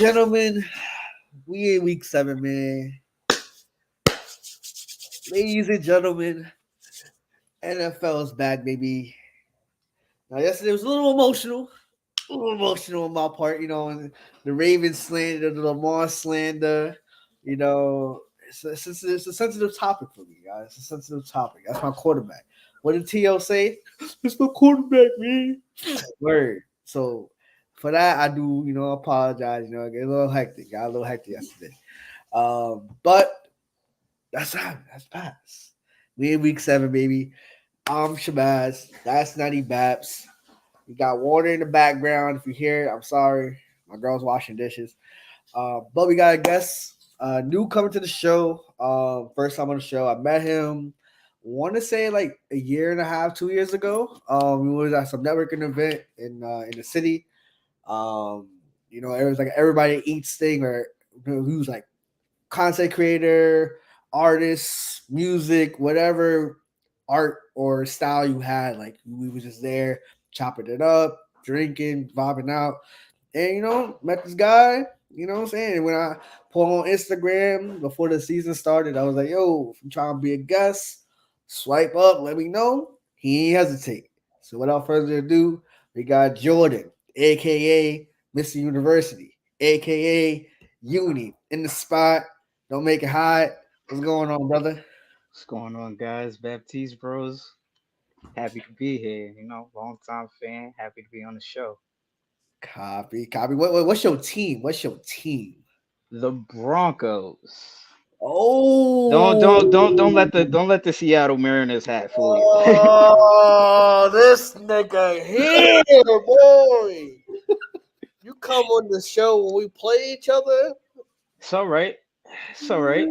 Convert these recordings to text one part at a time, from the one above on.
gentlemen, we in week 7, man. Ladies and gentlemen, NFL is back, baby. Now, yesterday was a little emotional on my part, and the Ravens slander, the Lamar slander, you know, it's a sensitive topic for me, guys. It's a sensitive topic. That's my quarterback. What did T.O. say? It's my quarterback, man. Word. So, for that, I do, apologize. I get a little hectic. Got a little hectic yesterday. But that's past. We in week 7, baby. I'm Shabazz. That's Nutty Baps. We got water in the background. If you hear it, I'm sorry. My girl's washing dishes. But we got a guest, new coming to the show. First time on the show. I met him, want to say like a year and a half, 2 years ago. We was at some networking event in the city. It was like everybody eats thing, or he was like content creator, artist, music, whatever art or style you had. Like we was just there chopping it up, drinking, vibing out. And met this guy, what I'm saying? When I put on Instagram before the season started, I was like, yo, if you trying to be a guest, swipe up, let me know. He ain't hesitate. So without further ado, we got Jordan, aka Mr. University, aka Uni, in the spot. Don't make it hot. What's going on, brother? What's going on, guys? Baptiste bros. Happy to be here. Long time fan. Happy to be on the show. Copy. What's your team? What's your team? The Broncos. Don't Oh, let the Seattle Mariners hat fool you. Oh, this nigga here, boy. You come on the show when we play each other. It's all right. It's all right.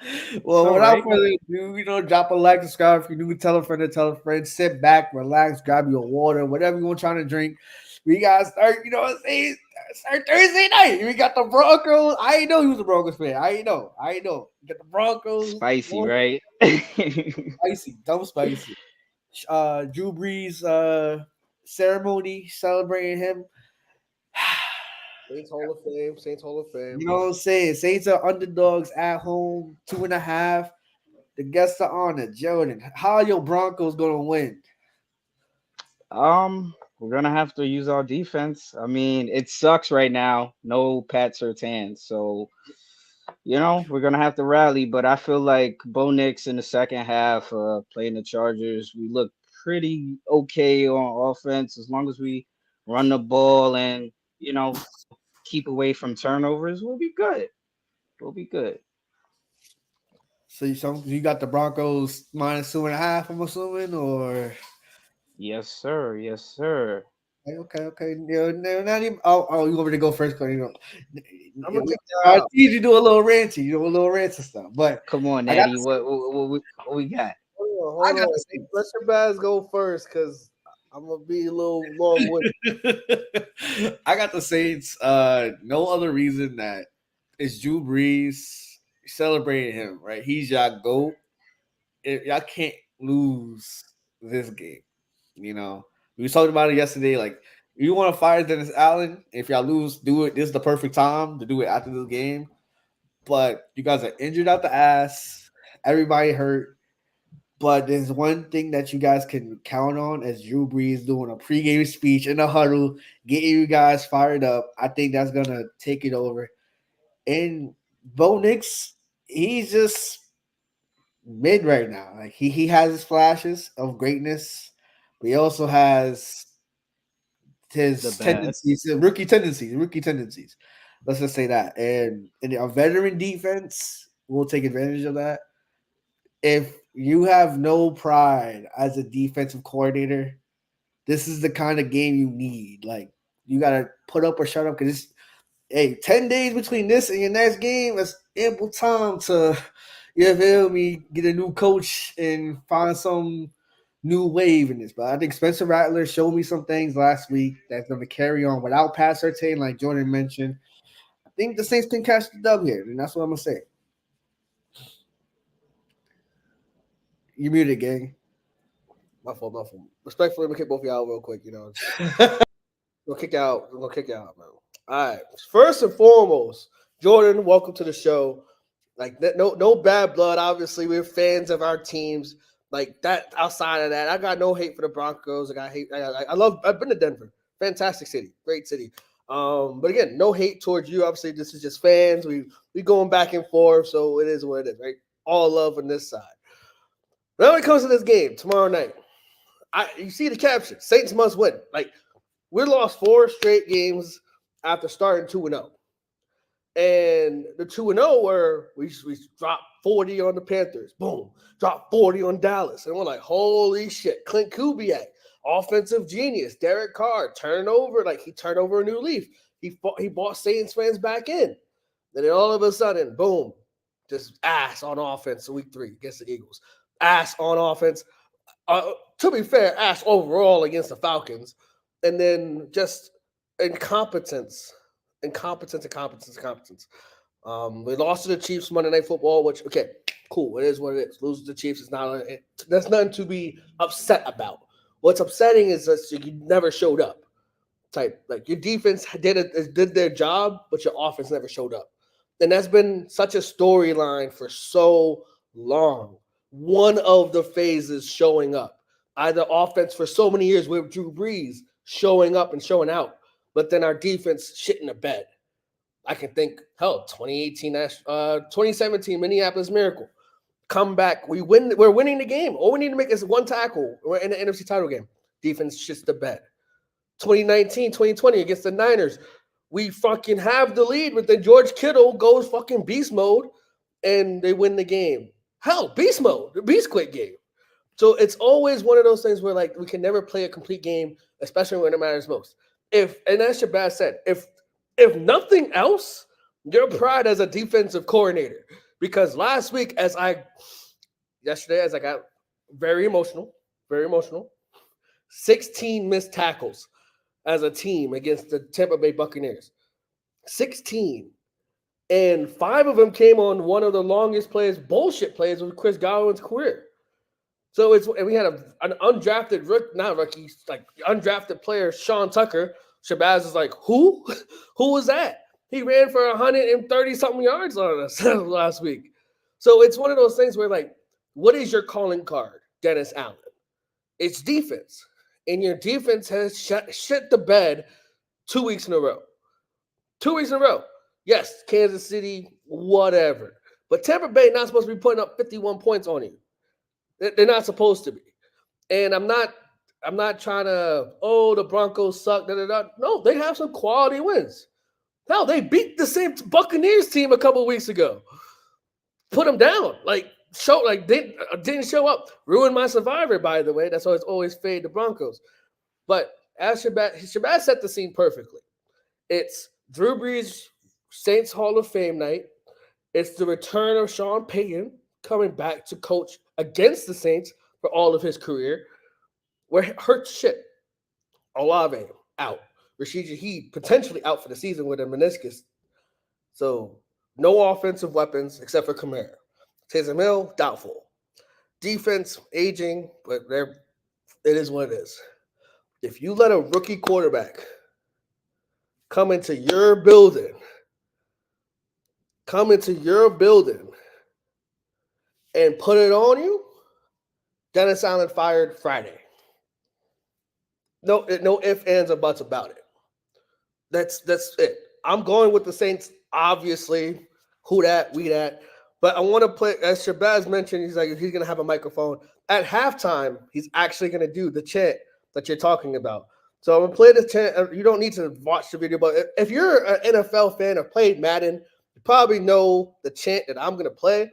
It's well, all without right. further ado, drop a like, subscribe if you're new, tell a friend, sit back, relax, grab your water, whatever you want trying to drink. We got to start, what I'm saying? Start Thursday night. We got the Broncos. I ain't know he was a Broncos fan. I ain't know. We got the Broncos. Spicy, right? Spicy, dumb spicy. Drew Brees ceremony celebrating him. Saints Hall of Fame. Saints Hall of Fame. You know what I'm saying? Saints are underdogs at home, 2.5. The guests are on it. Jordan, how are your Broncos gonna win? we're gonna have to use our defense. I mean, it sucks right now. No Pat Surtain, so we're gonna have to rally. But I feel like Bo Nix in the second half, playing the Chargers, we look pretty okay on offense as long as we run the ball and keep away from turnovers. We'll be good. We'll be good. So you got the Broncos -2.5, I'm assuming, or Yes, sir. Yes, sir. okay. Not even. Oh, you want me to go first? Cause I'm gonna kick I you out. see you do a little ranty, stuff. But Come on, I got Natty. What we got? I Hold got on. the Let your bass go first, cause I'm gonna be a little long with. I got the Saints. No other reason that it's Drew Brees celebrating him, right? He's y'all goat. Y'all can't lose this game. We was talking about it yesterday. Like, you want to fire Dennis Allen. If y'all lose, do it. This is the perfect time to do it after this game. But you guys are injured out the ass. Everybody hurt. But there's one thing that you guys can count on as Drew Brees doing a pregame speech in the huddle, getting you guys fired up. I think that's gonna take it over. And Bo Nix, he's just mid right now. Like he has his flashes of greatness, but he also has The his bad. tendencies, rookie tendencies. Let's just say that. And in a veteran defense will take advantage of that. If you have no pride as a defensive coordinator, this is the kind of game you need. Like, you gotta put up or shut up, because 10 days between this and your next game is ample time to, you feel me, get a new coach and find some new wave in this. But I think Spencer Rattler showed me some things last week that's going to carry on without Pat Surtain, like Jordan mentioned. I think the Saints can catch the dub here, and that's what I'm going to say. You muted, gang. My fault. Respectfully, I'm gonna kick both of y'all out real quick. We'll kick you out. Man. All right. First and foremost, Jordan, welcome to the show. Like no bad blood. Obviously, we're fans of our teams. Like that. Outside of that, I got no hate for the Broncos. I love. I've been to Denver. Fantastic city. Great city. But again, no hate towards you. Obviously, this is just fans. We going back and forth, so it is what it is, right? All love on this side. Now, when it comes to this game tomorrow night, you see the caption: Saints must win. Like we lost 4 straight games after starting 2-0. And the 2-0 were we dropped 40 on the Panthers. Boom. Dropped 40 on Dallas. And we're like, holy shit. Clint Kubiak, offensive genius. Derek Carr, turning over. Like he turned over a new leaf. He brought Saints fans back in. And then all of a sudden, boom, just ass on offense week 3 against the Eagles. Ass on offense. To be fair, ass overall against the Falcons. And then just incompetence. We lost to the Chiefs Monday Night Football, which, okay, cool. It is what it is. Losing to the Chiefs is that's nothing to be upset about. What's upsetting is that you never showed up. Like your defense did their job, but your offense never showed up. And that's been such a storyline for so long. One of the phases showing up. Either offense for so many years with Drew Brees showing up and showing out, but then our defense shit in the bed. I can think, 2017 Minneapolis Miracle. Come back. We're winning the game. All we need to make is one tackle. We're in the NFC title game. Defense shits the bed. 2019, 2020 against the Niners. We fucking have the lead, but then George Kittle goes fucking beast mode and they win the game. Hell, beast mode. The beast quit game. So it's always one of those things where like we can never play a complete game, especially when it matters most. And as Shabazz said, if nothing else, your pride as a defensive coordinator. Because last week, yesterday, I got very emotional, 16 missed tackles as a team against the Tampa Bay Buccaneers. 16. And 5 of them came on one of the longest bullshit plays of Chris Godwin's career. So we had an undrafted undrafted player, Sean Tucker. Shabazz is like, who? Who was that? He ran for 130-something yards on us last week. So it's one of those things where, like, what is your calling card, Dennis Allen? It's defense. And your defense has shit the bed 2 weeks in a row. 2 weeks in a row. Yes, Kansas City, whatever. But Tampa Bay not supposed to be putting up 51 points on you. They're not supposed to be. And I'm not trying to, the Broncos suck. No, they have some quality wins. Hell, they beat the same Buccaneers team a couple of weeks ago. Put them down. They didn't show up. Ruined my survivor, by the way. That's why it's always fade the Broncos. But as Shabazz set the scene perfectly. It's Drew Brees, Saints Hall of Fame night. It's the return of Sean Payton coming back to coach against the Saints for all of his career. Where hurt shit. Olave out. Rashid Shaheed potentially out for the season with a meniscus. So no offensive weapons except for Kamara. Taysom Hill, doubtful. Defense, aging, but it is what it is. If you let a rookie quarterback come into your building and put it on you, Dennis Allen fired Friday. No ifs, ands, or buts about it. That's it. I'm going with the Saints, obviously. Who that, we that. But I want to play, as Shabazz mentioned, he's going to have a microphone. At halftime, he's actually going to do the chant that you're talking about. So I'm going to play this chant. You don't need to watch the video, but if you're an NFL fan or played Madden, you probably know the chant that I'm going to play.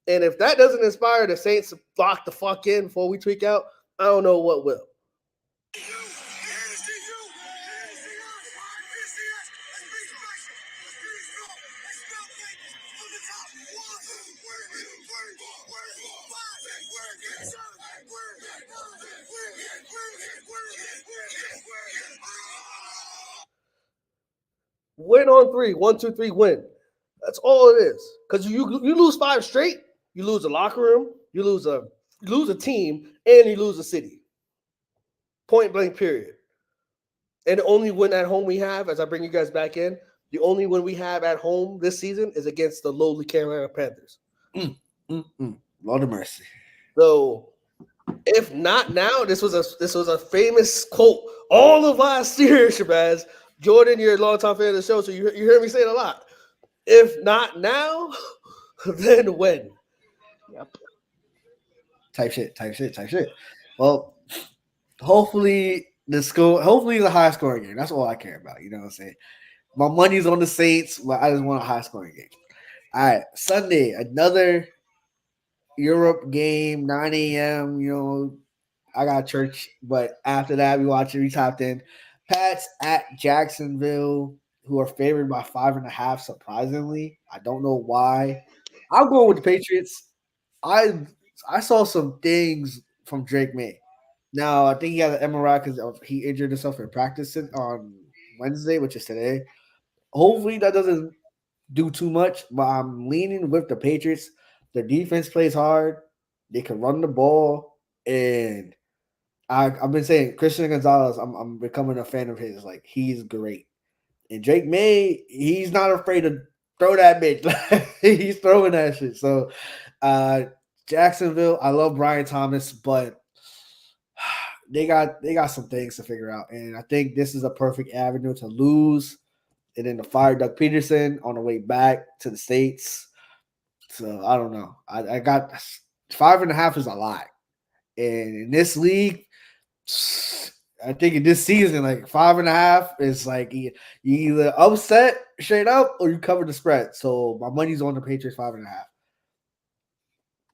And if that doesn't inspire the Saints to lock the fuck in before we tweak out, I don't know what will. Win on 3. 1, 2, 3, win. That's all it is. Because you lose 5 straight, you lose a locker room, you lose a team, and you lose a city. Point blank, period. And the only win at home we have, as I bring you guys back in, the only win we have at home this season is against the lowly Carolina Panthers. Lord of mercy. So if not now, this was a famous quote all of last year, Shabazz. Jordan, you're a longtime fan of the show, so you hear me say it a lot. If not now, then when? Yep. Type shit. Well, hopefully hopefully it's a high scoring game. That's all I care about. You know what I'm saying? My money's on the Saints, but I just want a high scoring game. All right, Sunday, another Europe game, 9 a.m. You know, I got church, but after that, we tapped in. Pats at Jacksonville, who are favored by 5.5. Surprisingly, I don't know why. I'll go with the Patriots. I saw some things from Drake May. Now I think he had an MRI because he injured himself in practice on Wednesday, which is today. Hopefully that doesn't do too much, but I'm leaning with the Patriots. Their defense plays hard. They can run the ball, and I've been saying Christian Gonzalez. I'm becoming a fan of his. Like he's great, and Drake May, he's not afraid to throw that bitch. He's throwing that shit. So, Jacksonville, I love Brian Thomas, but they got some things to figure out, and I think this is a perfect avenue to lose, and then to fire Doug Peterson on the way back to the States. So I don't know. I got 5.5 is a lot, and in this league, I think in this season, like 5.5 is like you either upset straight up or you cover the spread. So my money's on the Patriots 5.5.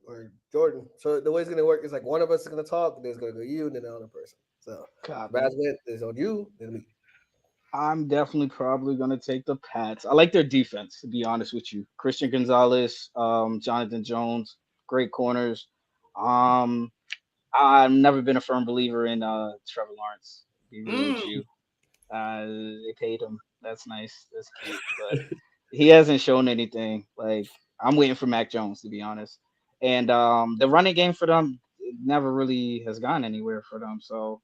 Or Jordan. So the way it's gonna work is like one of us is gonna talk, and then it's gonna go you, and then the other person. So Basket is on you, then me. I'm definitely probably gonna take the Pats. I like their defense, to be honest with you. Christian Gonzalez, Jonathan Jones, great corners. Um, I've never been a firm believer in Trevor Lawrence. To be real with you. They paid him. That's nice. That's cute. But he hasn't shown anything. Like I'm waiting for Mac Jones, to be honest. And the running game for them never really has gone anywhere for them. So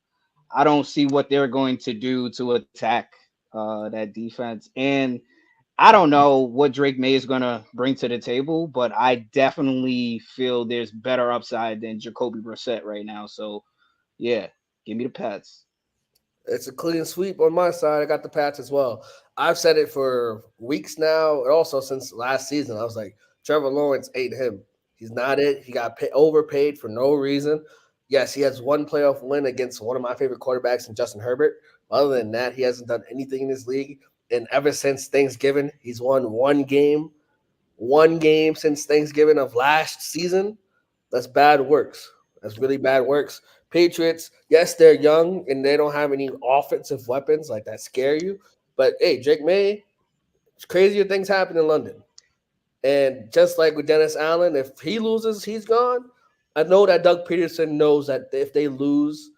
I don't see what they're going to do to attack that defense. And I don't know what Drake May is going to bring to the table, but I definitely feel there's better upside than Jacoby Brissett right now. So, yeah, give me the Pats. It's a clean sweep on my side. I got the Pats as well. I've said it for weeks now, and also since last season. I was like, Trevor Lawrence ate him. He's not it. He got overpaid for no reason. Yes, he has one playoff win against one of my favorite quarterbacks in Justin Herbert. Other than that, he hasn't done anything in this league. And ever since Thanksgiving, he's won one game since Thanksgiving of last season. That's bad works. That's really bad works. Patriots, yes, they're young and they don't have any offensive weapons like that scare you. But hey, Drake May, crazier things happen in London. And just like with Dennis Allen, if he loses, he's gone. I know that Doug Peterson knows that if they lose,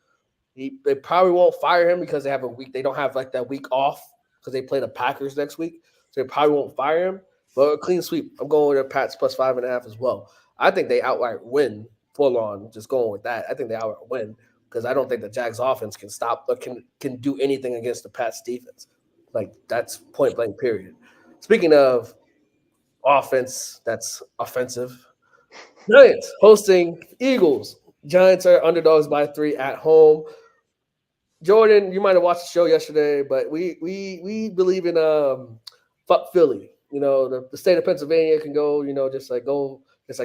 they probably won't fire him because they have a week. They don't have like that week off because they play the Packers next week. So they probably won't fire him. But a clean sweep. I'm going with the Pats plus 5.5 as well. I think they outright win full on. Just going with that. I think they outright win because I don't think the Jags offense can stop or can do anything against the Pats defense. Like that's point blank period. Speaking of offense that's offensive, Giants hosting Eagles. Giants are underdogs by 3 at home. Jordan, you might have watched the show yesterday, but we believe in fuck Philly. You know, the state of Pennsylvania can go, just like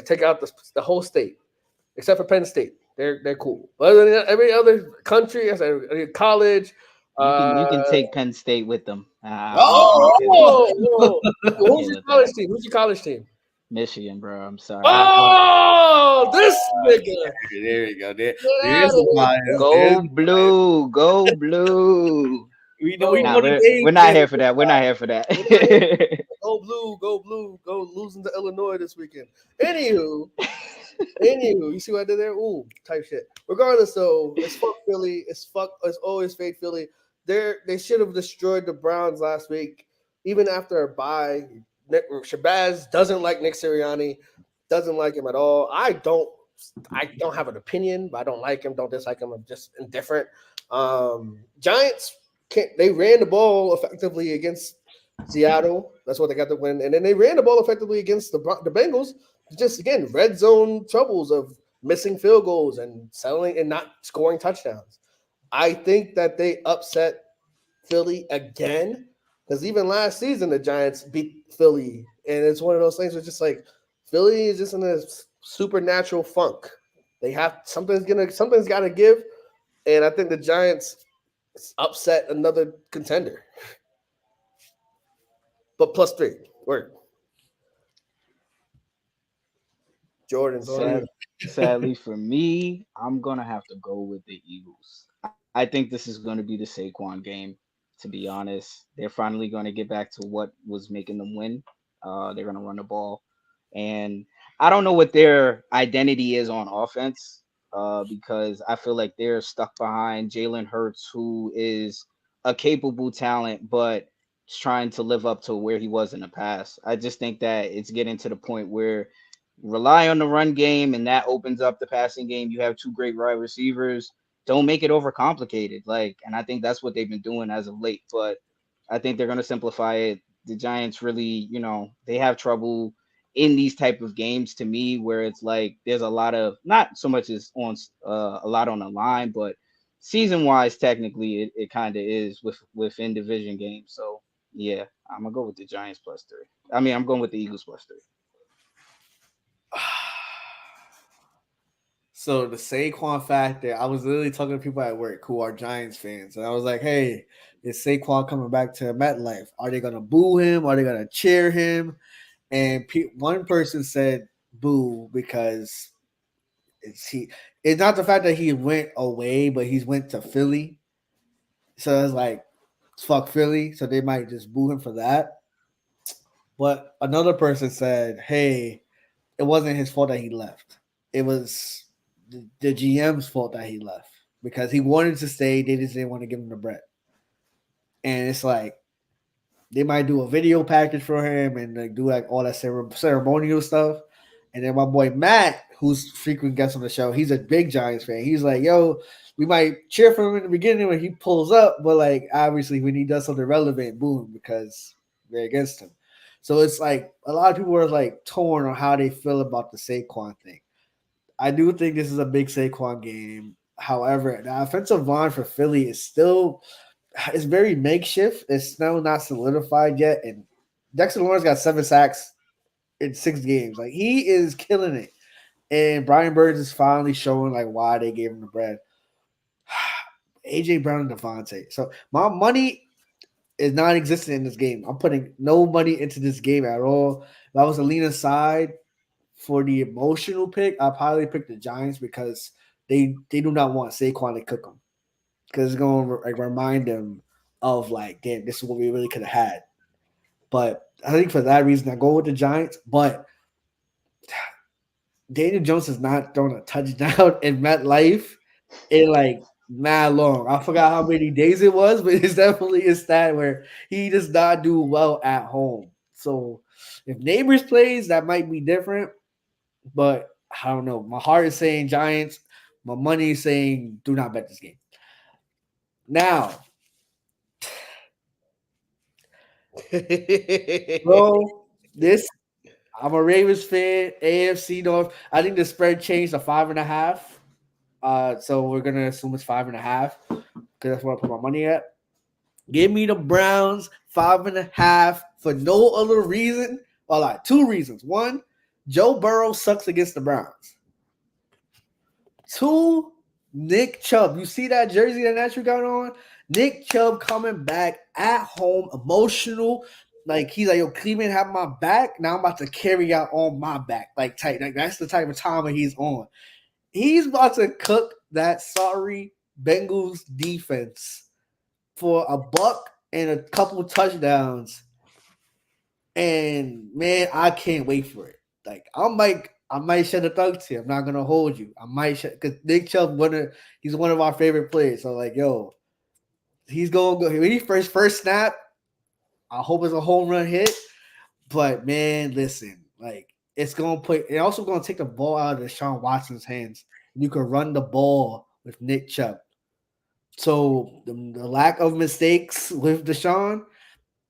take out the whole state, except for Penn State. They're cool. But other than that, every other country, I said college. You can take Penn State with them. Whoa. Who's your college team? Who's your college team? Michigan, bro. I'm sorry. Oh, this nigga. There you go. There's some bias. Go blue. Go blue. We're not here for that. We're not here for that. Go blue. Go losing to Illinois this weekend. Anywho, you see what I did there? Ooh, type shit. Regardless, though, it's fuck Philly. It's always fake Philly. They should have destroyed the Browns last week, even after a bye. Shabazz doesn't like Nick Sirianni, doesn't like him at all. I don't have an opinion, but I don't like him, don't dislike him. I'm just indifferent. Giants, They ran the ball effectively against Seattle. That's what they got to win. And then they ran the ball effectively against the Bengals. Just again, red zone troubles of missing field goals and settling and not scoring touchdowns. I think that they upset Philly again because even last season the Giants beat Philly, and it's one of those things where it's just like Philly is just in a supernatural funk. They have something's got to give, and I think the Giants upset another contender. But plus three. Word. Jordan's on Sad, you. sadly for me, I'm gonna have to go with the Eagles. I think this is gonna be the Saquon game. To be honest, they're finally gonna get back to what was making them win. They're gonna run the ball, and I don't know what their identity is on offense. Because I feel like they're stuck behind Jalen Hurts, who is a capable talent, but is trying to live up to where he was in the past. I just think that it's getting to the point where rely on the run game, and that opens up the passing game. You have two great wide receivers. Don't make it overcomplicated. Like, and I think that's what they've been doing as of late. But I think they're going to simplify it. The Giants really, they have trouble in these type of games to me, where it's like there's a lot of not so much as on a lot on the line, but season wise, technically, it kind of is within division games. So yeah, I'm gonna go with the Giants plus three. I mean, I'm going with the Eagles plus three. So the Saquon factor, I was literally talking to people at work who are Giants fans, and I was like, "Hey, is Saquon coming back to MetLife? Are they gonna boo him? Are they gonna cheer him?" And one person said, "Boo," because it's he. It's not the fact that he went away, but he's went to Philly, so it's like, fuck Philly. So they might just boo him for that. But another person said, "Hey, it wasn't his fault that he left. It was the GM's fault that he left because he wanted to stay. They just didn't want to give him the bread. And it's like they might do a video package for him and like do like all that ceremonial stuff. And then my boy Matt, who's frequent guest on the show, he's a big Giants fan. He's like, "Yo, we might cheer for him in the beginning when he pulls up, but like obviously when he does something relevant, boom, because they're against him." So it's like a lot of people are like torn on how they feel about the Saquon thing. I do think this is a big Saquon game. However, the offensive line for Philly is still it's very makeshift. It's still not solidified yet. And Dexter Lawrence got 7 sacks in 6 games. Like he is killing it. And Brian Burns is finally showing like why they gave him the bread. AJ Brown and Devontae. So my money is non-existent in this game. I'm putting no money into this game at all. If I was to lean aside for the emotional pick, I probably pick the Giants because they do not want Saquon to cook them because it's going to like remind them of like, damn, this is what we really could have had. But I think for that reason, I go with the Giants. But Daniel Jones has not thrown a touchdown in MetLife in like mad long. I forgot how many days it was, but it's definitely a stat where he does not do well at home. So if Neighbors plays, that might be different. But I don't know. My heart is saying Giants. My money is saying do not bet this game. Now, bro, this I'm a Ravens fan. AFC North. I think the spread changed to 5.5. So we're gonna assume it's 5.5 because that's where I put my money at. Give me the Browns 5.5 for no other reason. Well, like 2 reasons. One, Joe Burrow sucks against the Browns. Two, Nick Chubb. You see that jersey that Natural got on? Nick Chubb coming back at home, emotional. Like he's like, "Yo, Cleveland have my back. Now I'm about to carry out on my back." Like tight. Like that's the type of time that he's on. He's about to cook that sorry Bengals defense for a buck and a couple touchdowns. And man, I can't wait for it. Like I might shed a thug tear. I'm not gonna hold you. I might shed because Nick Chubb he's one of our favorite players. So like, yo, he's gonna go when he first snap. I hope it's a home run hit. But man, listen, like it's also gonna take the ball out of Deshaun Watson's hands. You can run the ball with Nick Chubb. So the lack of mistakes with Deshaun,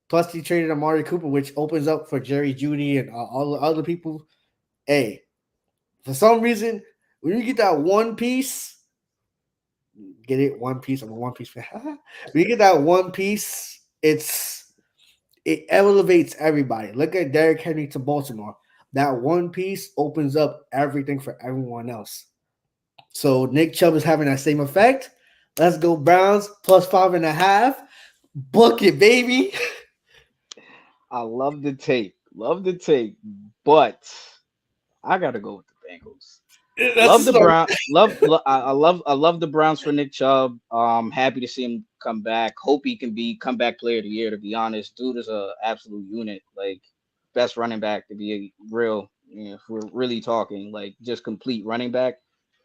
plus he traded Amari Cooper, which opens up for Jerry Judy and all the other people. Hey, for some reason, when you get that one piece, get it one piece. I'm a one piece fan. When you get that one piece, it elevates everybody. Look at Derrick Henry to Baltimore. That one piece opens up everything for everyone else. So Nick Chubb is having that same effect. Let's go Browns plus 5.5. Book it, baby. I love the take, but I gotta go with the Bengals. That's Love just the like, Brown. I love the Browns for Nick Chubb. Happy to see him come back. Hope he can be comeback player of the year. To be honest, dude is a absolute unit. Like best running back to be a real. You know, if we're really talking like just complete running back,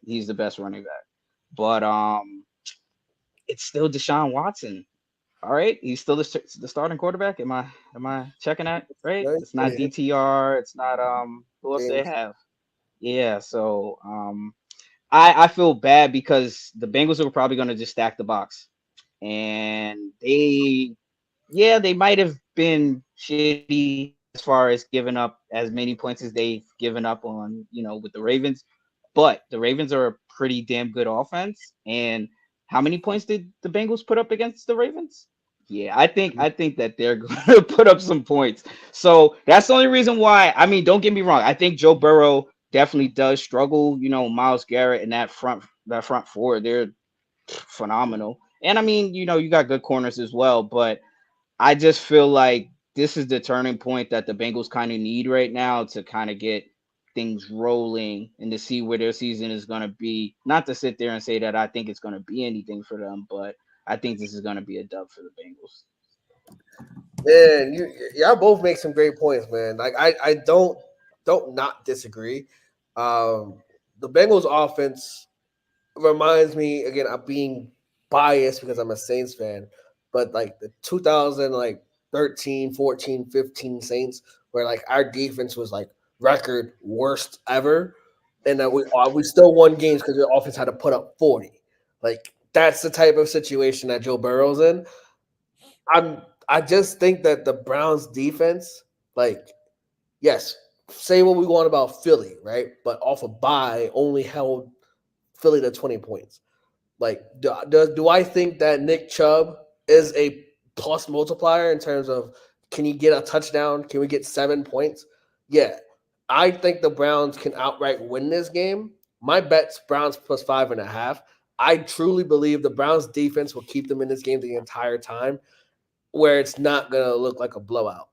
he's the best running back. But it's still Deshaun Watson. All right, he's still the starting quarterback. Am I checking that right? Right? It's not yeah, DTR. It's not who else they James. have? Yeah, so I feel bad because the Bengals are probably going to just stack the box, and yeah, they might have been shitty as far as giving up as many points as they've given up on, with the Ravens, but the Ravens are a pretty damn good offense. And how many points did the Bengals put up against the Ravens? Yeah, I think that they're going to put up some points. So that's the only reason why. I mean, don't get me wrong. I think Joe Burrow definitely does struggle. Miles Garrett and that front four, they're phenomenal. And I mean, you got good corners as well, but I just feel like this is the turning point that the Bengals kind of need right now to kind of get things rolling and to see where their season is going to be. Not to sit there and say that I think it's going to be anything for them, but I think this is going to be a dub for the Bengals. Man, y'all both make some great points, man. Like I don't not disagree. Um, the Bengals offense reminds me again of being biased because I'm a Saints fan, but like the 2000 like 13, 14, 15 Saints where like our defense was like record worst ever and that we still won games because the offense had to put up 40. Like that's the type of situation that Joe Burrow's in. I just think that the Browns defense, like, yes, say what we want about Philly, right? But off a bye only held Philly to 20 points. Like, do I think that Nick Chubb is a plus multiplier in terms of can he get a touchdown? Can we get 7 points? Yeah. I think the Browns can outright win this game. My bet's Browns plus 5.5. I truly believe the Browns defense will keep them in this game the entire time where it's not going to look like a blowout.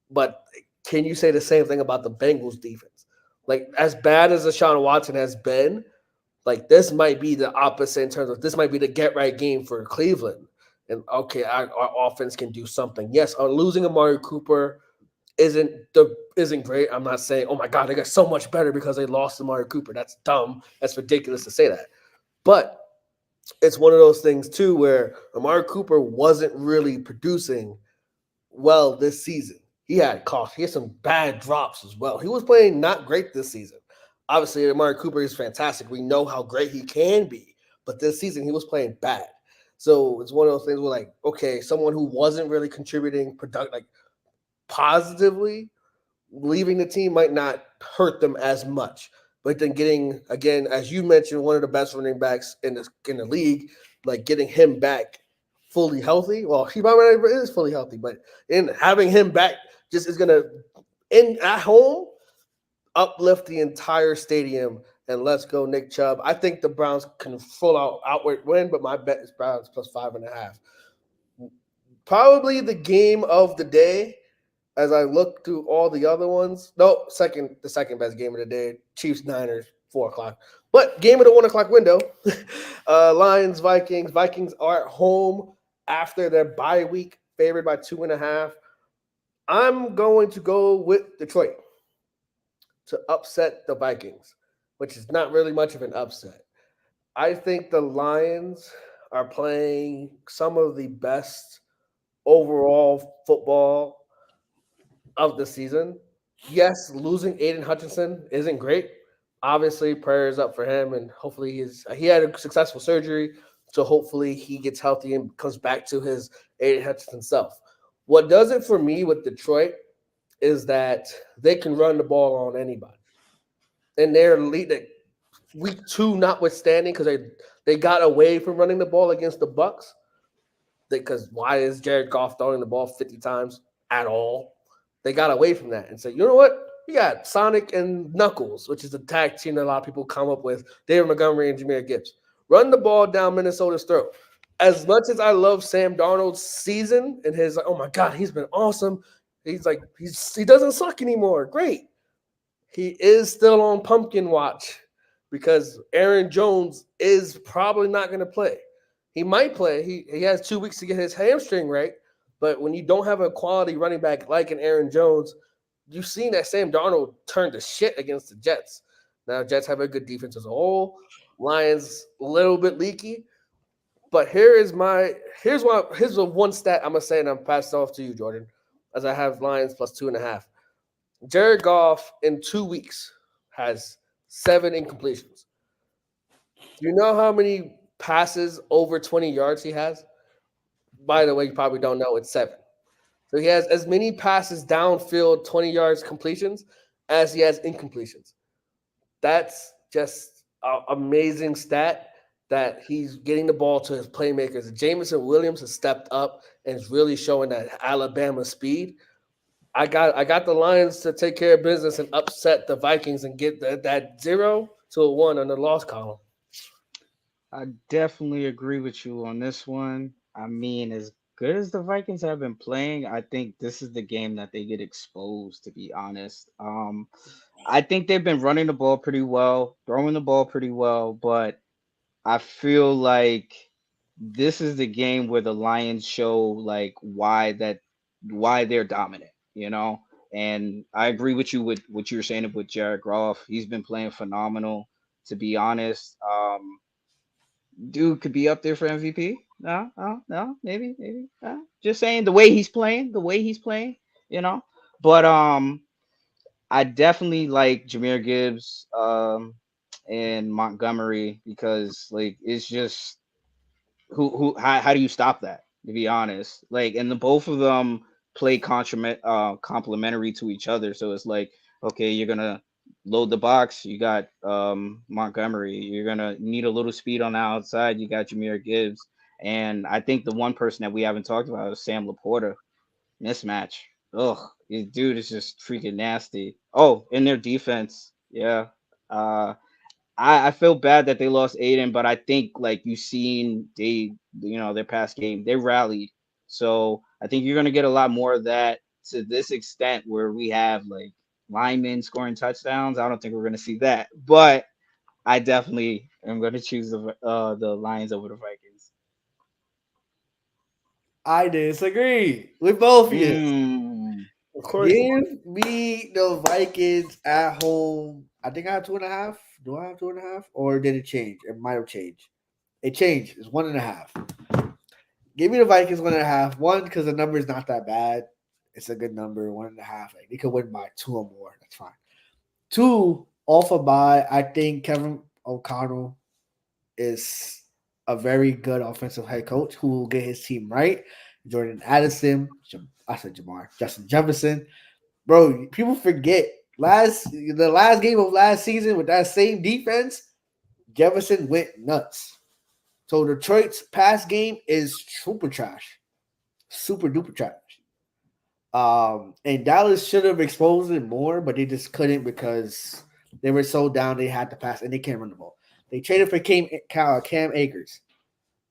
But can you say the same thing about the Bengals defense? Like, as bad as Deshaun Watson has been, like this might be the opposite in terms of this might be the get right game for Cleveland. And okay, our offense can do something. Yes, losing Amari Cooper isn't great. I'm not saying, oh my God, they got so much better because they lost Amari Cooper. That's dumb. That's ridiculous to say that. But it's one of those things too where Amari Cooper wasn't really producing well this season. He had some bad drops as well. He was playing not great this season. Obviously, Amari Cooper is fantastic. We know how great he can be, but this season he was playing bad. So it's one of those things where, like, okay, someone who wasn't really contributing like positively, leaving the team might not hurt them as much. But then getting again, as you mentioned, one of the best running backs in the league, like getting him back fully healthy. Well, he probably is fully healthy, but in having him back just is gonna in at home uplift the entire stadium. And let's go, Nick Chubb. I think the Browns can full out outright win, but my bet is Browns plus 5.5. Probably the game of the day as I look through all the other ones. No, the second best game of the day. Chiefs Niners 4 o'clock. But game of the 1 o'clock window. Lions Vikings. Vikings are at home after their bye week, favored by 2.5. I'm going to go with Detroit to upset the Vikings, which is not really much of an upset. I think the Lions are playing some of the best overall football of the season. Yes, losing Aiden Hutchinson isn't great. Obviously, prayers up for him, and hopefully he had a successful surgery. So hopefully he gets healthy and comes back to his Aiden Hutchinson self. What does it for me with Detroit is that they can run the ball on anybody. And they're leading week two, notwithstanding, because they got away from running the ball against the Bucks. Because why is Jared Goff throwing the ball 50 times at all? They got away from that and said, you know what? We got Sonic and Knuckles, which is the tag team that a lot of people come up with, David Montgomery and Jameer Gibbs. Run the ball down Minnesota's throat. As much as I love Sam Darnold's season and his, oh my God, he's been awesome. He doesn't suck anymore. Great. He is still on pumpkin watch because Aaron Jones is probably not going to play. He might play. He has 2 weeks to get his hamstring right. But when you don't have a quality running back like an Aaron Jones, you've seen that Sam Darnold turn to shit against the Jets. Now, Jets have a good defense as a whole. Lions a little bit leaky. But here's the one stat I'm gonna say, and I'm passing off to you, Jordan, as I have Lions plus 2.5. Jared Goff in 2 weeks has 7 incompletions. Do you know how many passes over 20 yards he has? By the way, you probably don't know, it's 7. So he has as many passes downfield, 20 yards completions, as he has incompletions. That's just an amazing stat that he's getting the ball to his playmakers. Jameson Williams has stepped up and is really showing that Alabama speed. I got the Lions to take care of business and upset the Vikings and get that 0 to a 1 on the loss column. I definitely agree with you on this one. I mean, as good as the Vikings have been playing, I think this is the game that they get exposed, to be honest. I think they've been running the ball pretty well, throwing the ball pretty well, but I feel like this is the game where the Lions show like why they're dominant, you know? And I agree with you with what you were saying with Jared Goff. He's been playing phenomenal, to be honest. Dude could be up there for MVP. No, no, no, maybe. Just saying the way he's playing, you know. But I definitely like Jameer Gibbs and Montgomery because like it's just how do you stop that? To be honest, like and the both of them play complementary to each other. So it's like okay, you're gonna load the box. You got Montgomery. You're gonna need a little speed on the outside. You got Jameer Gibbs, and I think the one person that we haven't talked about is Sam Laporta. Mismatch. Ugh, this dude is just freaking nasty. Oh, in their defense, yeah. Uh, I feel bad that they lost Aiden, but I think like you seen their past game, they rallied. So I think you're gonna get a lot more of that to this extent where we have like linemen scoring touchdowns. I don't think we're gonna see that, but I definitely am gonna choose the Lions over the Vikings. I disagree with both of you. Mm. Of course, Give me the Vikings at home. I think I have 2.5. Do I have 2.5? Or did it change? It might have changed. It changed. It's 1.5. Give me the Vikings 1.5. One, because the number is not that bad. It's a good number. 1.5. Like they could win by 2 or more. That's fine. 2, off a bye. I think Kevin O'Connell is a very good offensive head coach who will get his team right. Jordan Addison, I said Jamar, Justin Jefferson. Bro, people forget the last game of last season with that same defense, Jefferson went nuts. So Detroit's pass game is super trash. Super duper trash. And Dallas should have exposed it more, but they just couldn't because they were so down they had to pass and they can't run the ball. They traded for Cam Akers.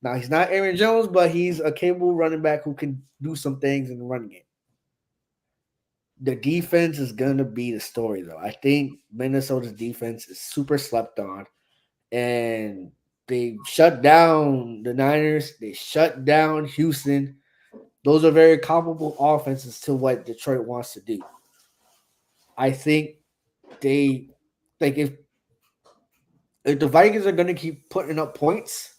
Now he's not Aaron Jones, but he's a capable running back who can do some things in the running game. The defense is gonna be the story, though. I think Minnesota's defense is super slept on, and they shut down the Niners. They shut down Houston. Those are very comparable offenses to what Detroit wants to do. I think they like if the Vikings are gonna keep putting up points,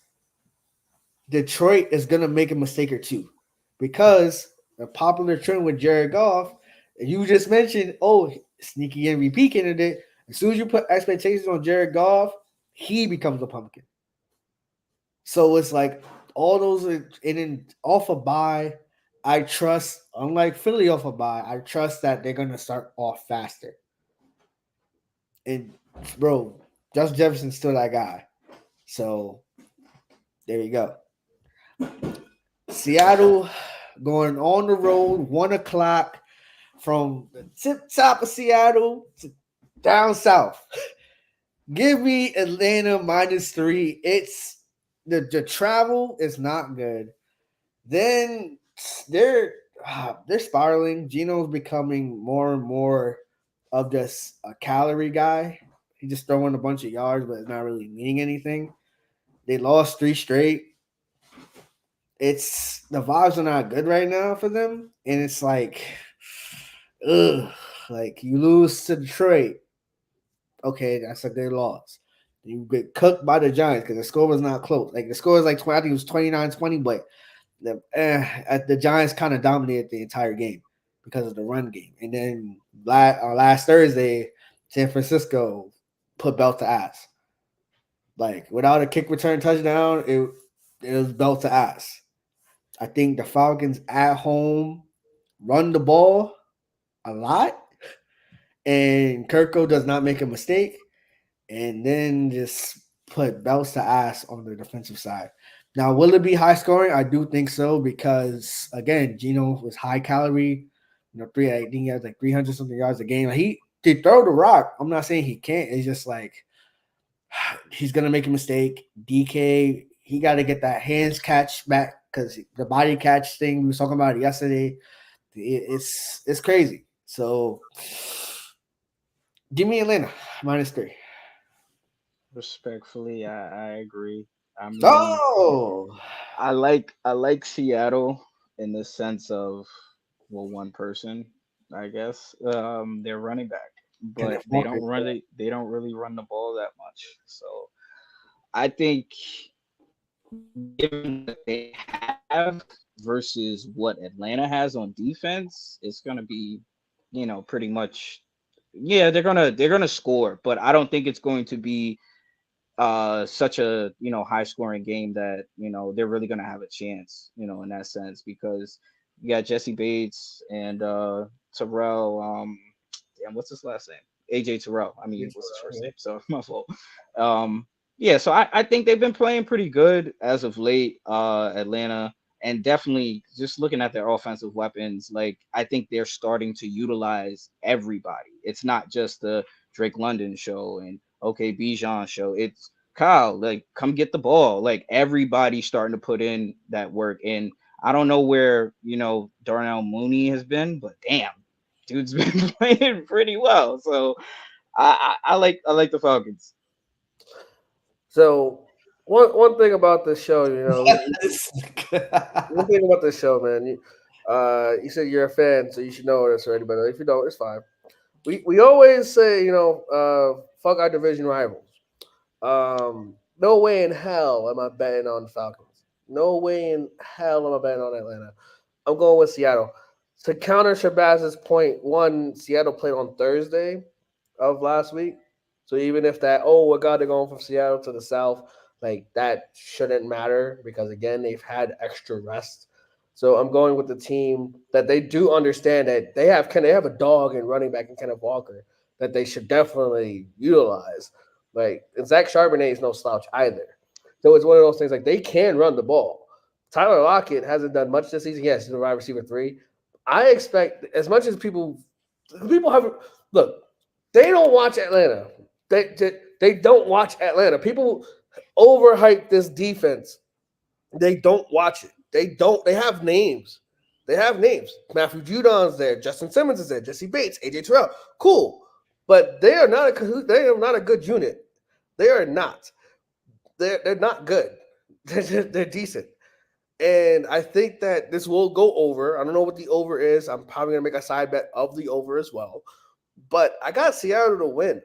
Detroit is gonna make a mistake or two because the popular trend with Jared Goff, you just mentioned, sneaky MVP candidate. As soon as you put expectations on Jared Goff, he becomes a pumpkin. So it's like all those and then off a bye. I trust, unlike Philly off a bye, I trust that they're gonna start off faster. And bro, Justin Jefferson's still that guy. So there you go. Seattle going on the road, 1 o'clock from the tip top of Seattle to down south. Give me Atlanta -3. It's the travel is not good. Then they're spiraling. Gino's becoming more and more of just a calorie guy. He just throwing a bunch of yards, but it's not really meaning anything. They lost 3 straight. It's the vibes are not good right now for them, and it's like, ugh, like you lose to Detroit. Okay, that's a good loss. You get cooked by the Giants because the score was not close. Like the score was like 20, I think it was 29-20, but the Giants kind of dominated the entire game because of the run game. And then last Thursday, San Francisco put belt to ass. Like without a kick return touchdown, it was belt to ass. I think the Falcons at home run the ball a lot, and Kirko does not make a mistake, and then just put belts to ass on the defensive side. Now, will it be high scoring? I do think so because again, Gino was high calorie. I think he has like 300 something yards a game. He did throw the rock. I'm not saying he can't. It's just like he's gonna make a mistake. DK, he got to get that hands catch back because the body catch thing we was talking about it yesterday. It's crazy. So give me Atlanta -3. Respectfully, I agree. I mean, Oh, I like Seattle in the sense of, well, one person, I guess. Their running back, but Kenneth Walker. they don't really run the ball that much. So I think given that they have versus what Atlanta has on defense, it's gonna be, pretty much, yeah, they're gonna score, but I don't think it's going to be such a high scoring game that they're really gonna have a chance, in that sense, because you got Jesse Bates and Terrell, damn, what's his last name? AJ Terrell. I mean, what's his first name? So my fault. Um, yeah, so I think they've been playing pretty good as of late, Atlanta, and definitely just looking at their offensive weapons, like I think they're starting to utilize everybody. It's not just the Drake London show and okay Bijan show. It's Kyle, like come get the ball. Like everybody's starting to put in that work. And I don't know where Darnell Mooney has been, but damn, dude's been playing pretty well. So I like the Falcons. So one thing about this show, one thing about this show, man. You said you're a fan, so you should know this already. But if you don't, it's fine. We always say, fuck our division rivals. No way in hell am I betting on the Falcons. No way in hell am I betting on Atlanta. I'm going with Seattle. To counter Shabazz's point, one, Seattle played on Thursday of last week. So even if that, oh, my God, they're going from Seattle to the South, like that shouldn't matter because, again, they've had extra rest. So I'm going with the team that they do understand that they have a dog and running back in Kenneth Walker that they should definitely utilize. Like, and Zach Charbonnet is no slouch either. So it's one of those things like they can run the ball. Tyler Lockett hasn't done much this season. Yes, he's a wide receiver 3. I expect as much as people have look, they don't watch Atlanta. They don't watch Atlanta. People overhype this defense. They don't watch it. They have names. They have names. Matthew Judon's there. Justin Simmons is there. Jesse Bates, AJ Terrell. Cool. But they are not a good unit. They are not. They're not good. They're decent. And I think that this will go over. I don't know what the over is. I'm probably going to make a side bet of the over as well. But I got Seattle to win.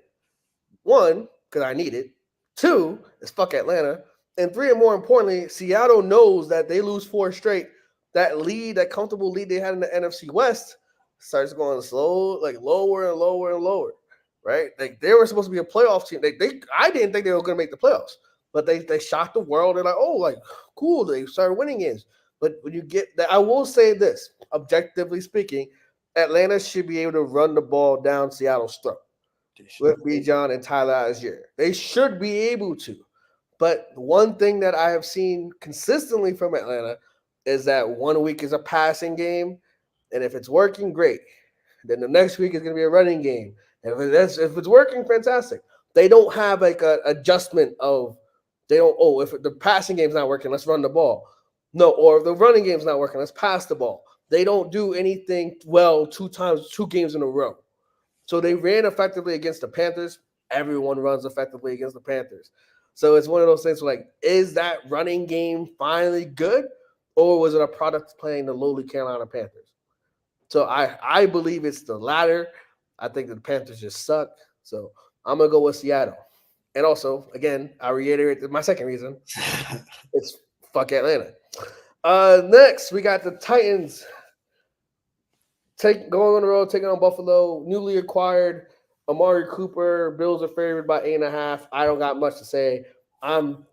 1, because I need it. 2, is fuck Atlanta. And 3, and more importantly, Seattle knows that they lose 4 straight. That comfortable lead they had in the NFC West starts going slow, like lower and lower and lower, right? Like they were supposed to be a playoff team. I didn't think they were going to make the playoffs. but they shocked the world. They're like, oh, like cool. They started winning games. But when you get that, I will say this, objectively speaking, Atlanta should be able to run the ball down Seattle's throat with Bijan and Tyler Algier. They should be able to. But one thing that I have seen consistently from Atlanta is that 1 week is a passing game, and if it's working, great. Then the next week is going to be a running game. And if it's working, fantastic. They don't have like a adjustment of they don't. Oh, if the passing game's not working, let's run the ball. No, or if the running game's not working, let's pass the ball. They don't do anything well 2 games in a row. So they ran effectively against the Panthers. Everyone runs effectively against the Panthers. So it's one of those things where, like, is that running game finally good? Or was it a product playing the lowly Carolina Panthers? So I believe it's the latter. I think that the Panthers just suck. So I'm going to go with Seattle. And also, again, I reiterate my second reason. It's fuck Atlanta. Next, we got the Titans going on the road, taking on Buffalo. Newly acquired Amari Cooper. Bills are favored by 8.5. I don't got much to say. I'm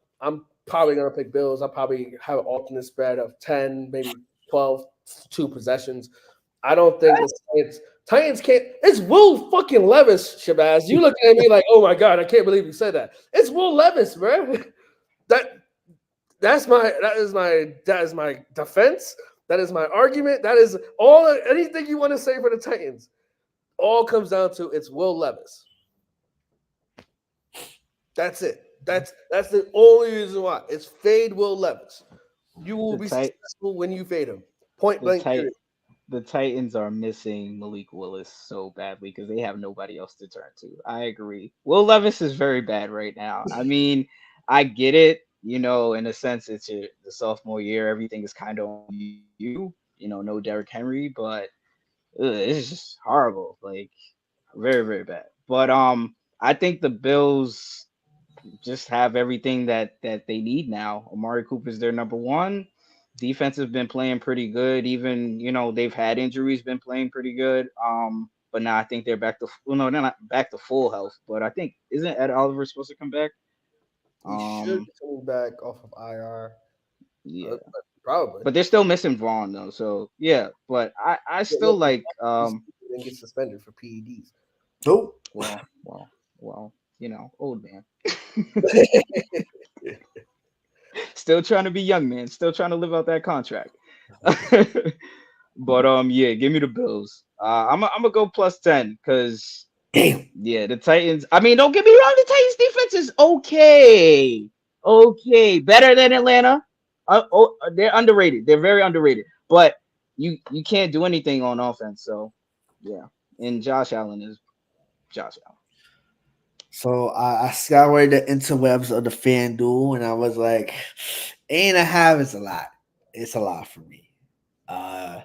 probably gonna pick Bills. I'll probably have an alternate spread of 10, maybe 12, 2 possessions. I don't think the Titans can't. It's Will fucking Levis, Shabazz. You looking at me like, oh my god, I can't believe you said that. It's Will Levis, bro. That is my defense. That is my argument. That is anything you want to say for the Titans. All comes down to it's Will Levis. That's it. That's the only reason why. It's fade Will Levis. You will be successful when you fade him. Point blank. The Titans are missing Malik Willis so badly because they have nobody else to turn to. I agree. Will Levis is very bad right now. I mean, I get it. In a sense, it's the sophomore year. Everything is kind of on you. No Derrick Henry, but it's just horrible. Like, very, very bad. But I think the Bills just have everything that they need now. Amari Cooper's their number one. Defense has been playing pretty good. Even they've had injuries, been playing pretty good. But now I think they're back to no, they're not back to full health. But I think isn't Ed Oliver supposed to come back? He should be coming back off of IR. Yeah, probably. But they're still missing Vaughn though. So yeah, but I still like and get suspended for PEDs. Nope. Well, old man. Still trying to be young, man. Still trying to live out that contract. But yeah, give me the Bills. I'm gonna go plus 10 because yeah, the Titans. I mean, don't get me wrong, the Titans defense is okay. Okay, better than Atlanta. They're underrated. They're very underrated. But you can't do anything on offense. So yeah, and Josh Allen is Josh Allen. So I scoured the interwebs of the FanDuel, and I was like, 8.5 is a lot. It's a lot for me. I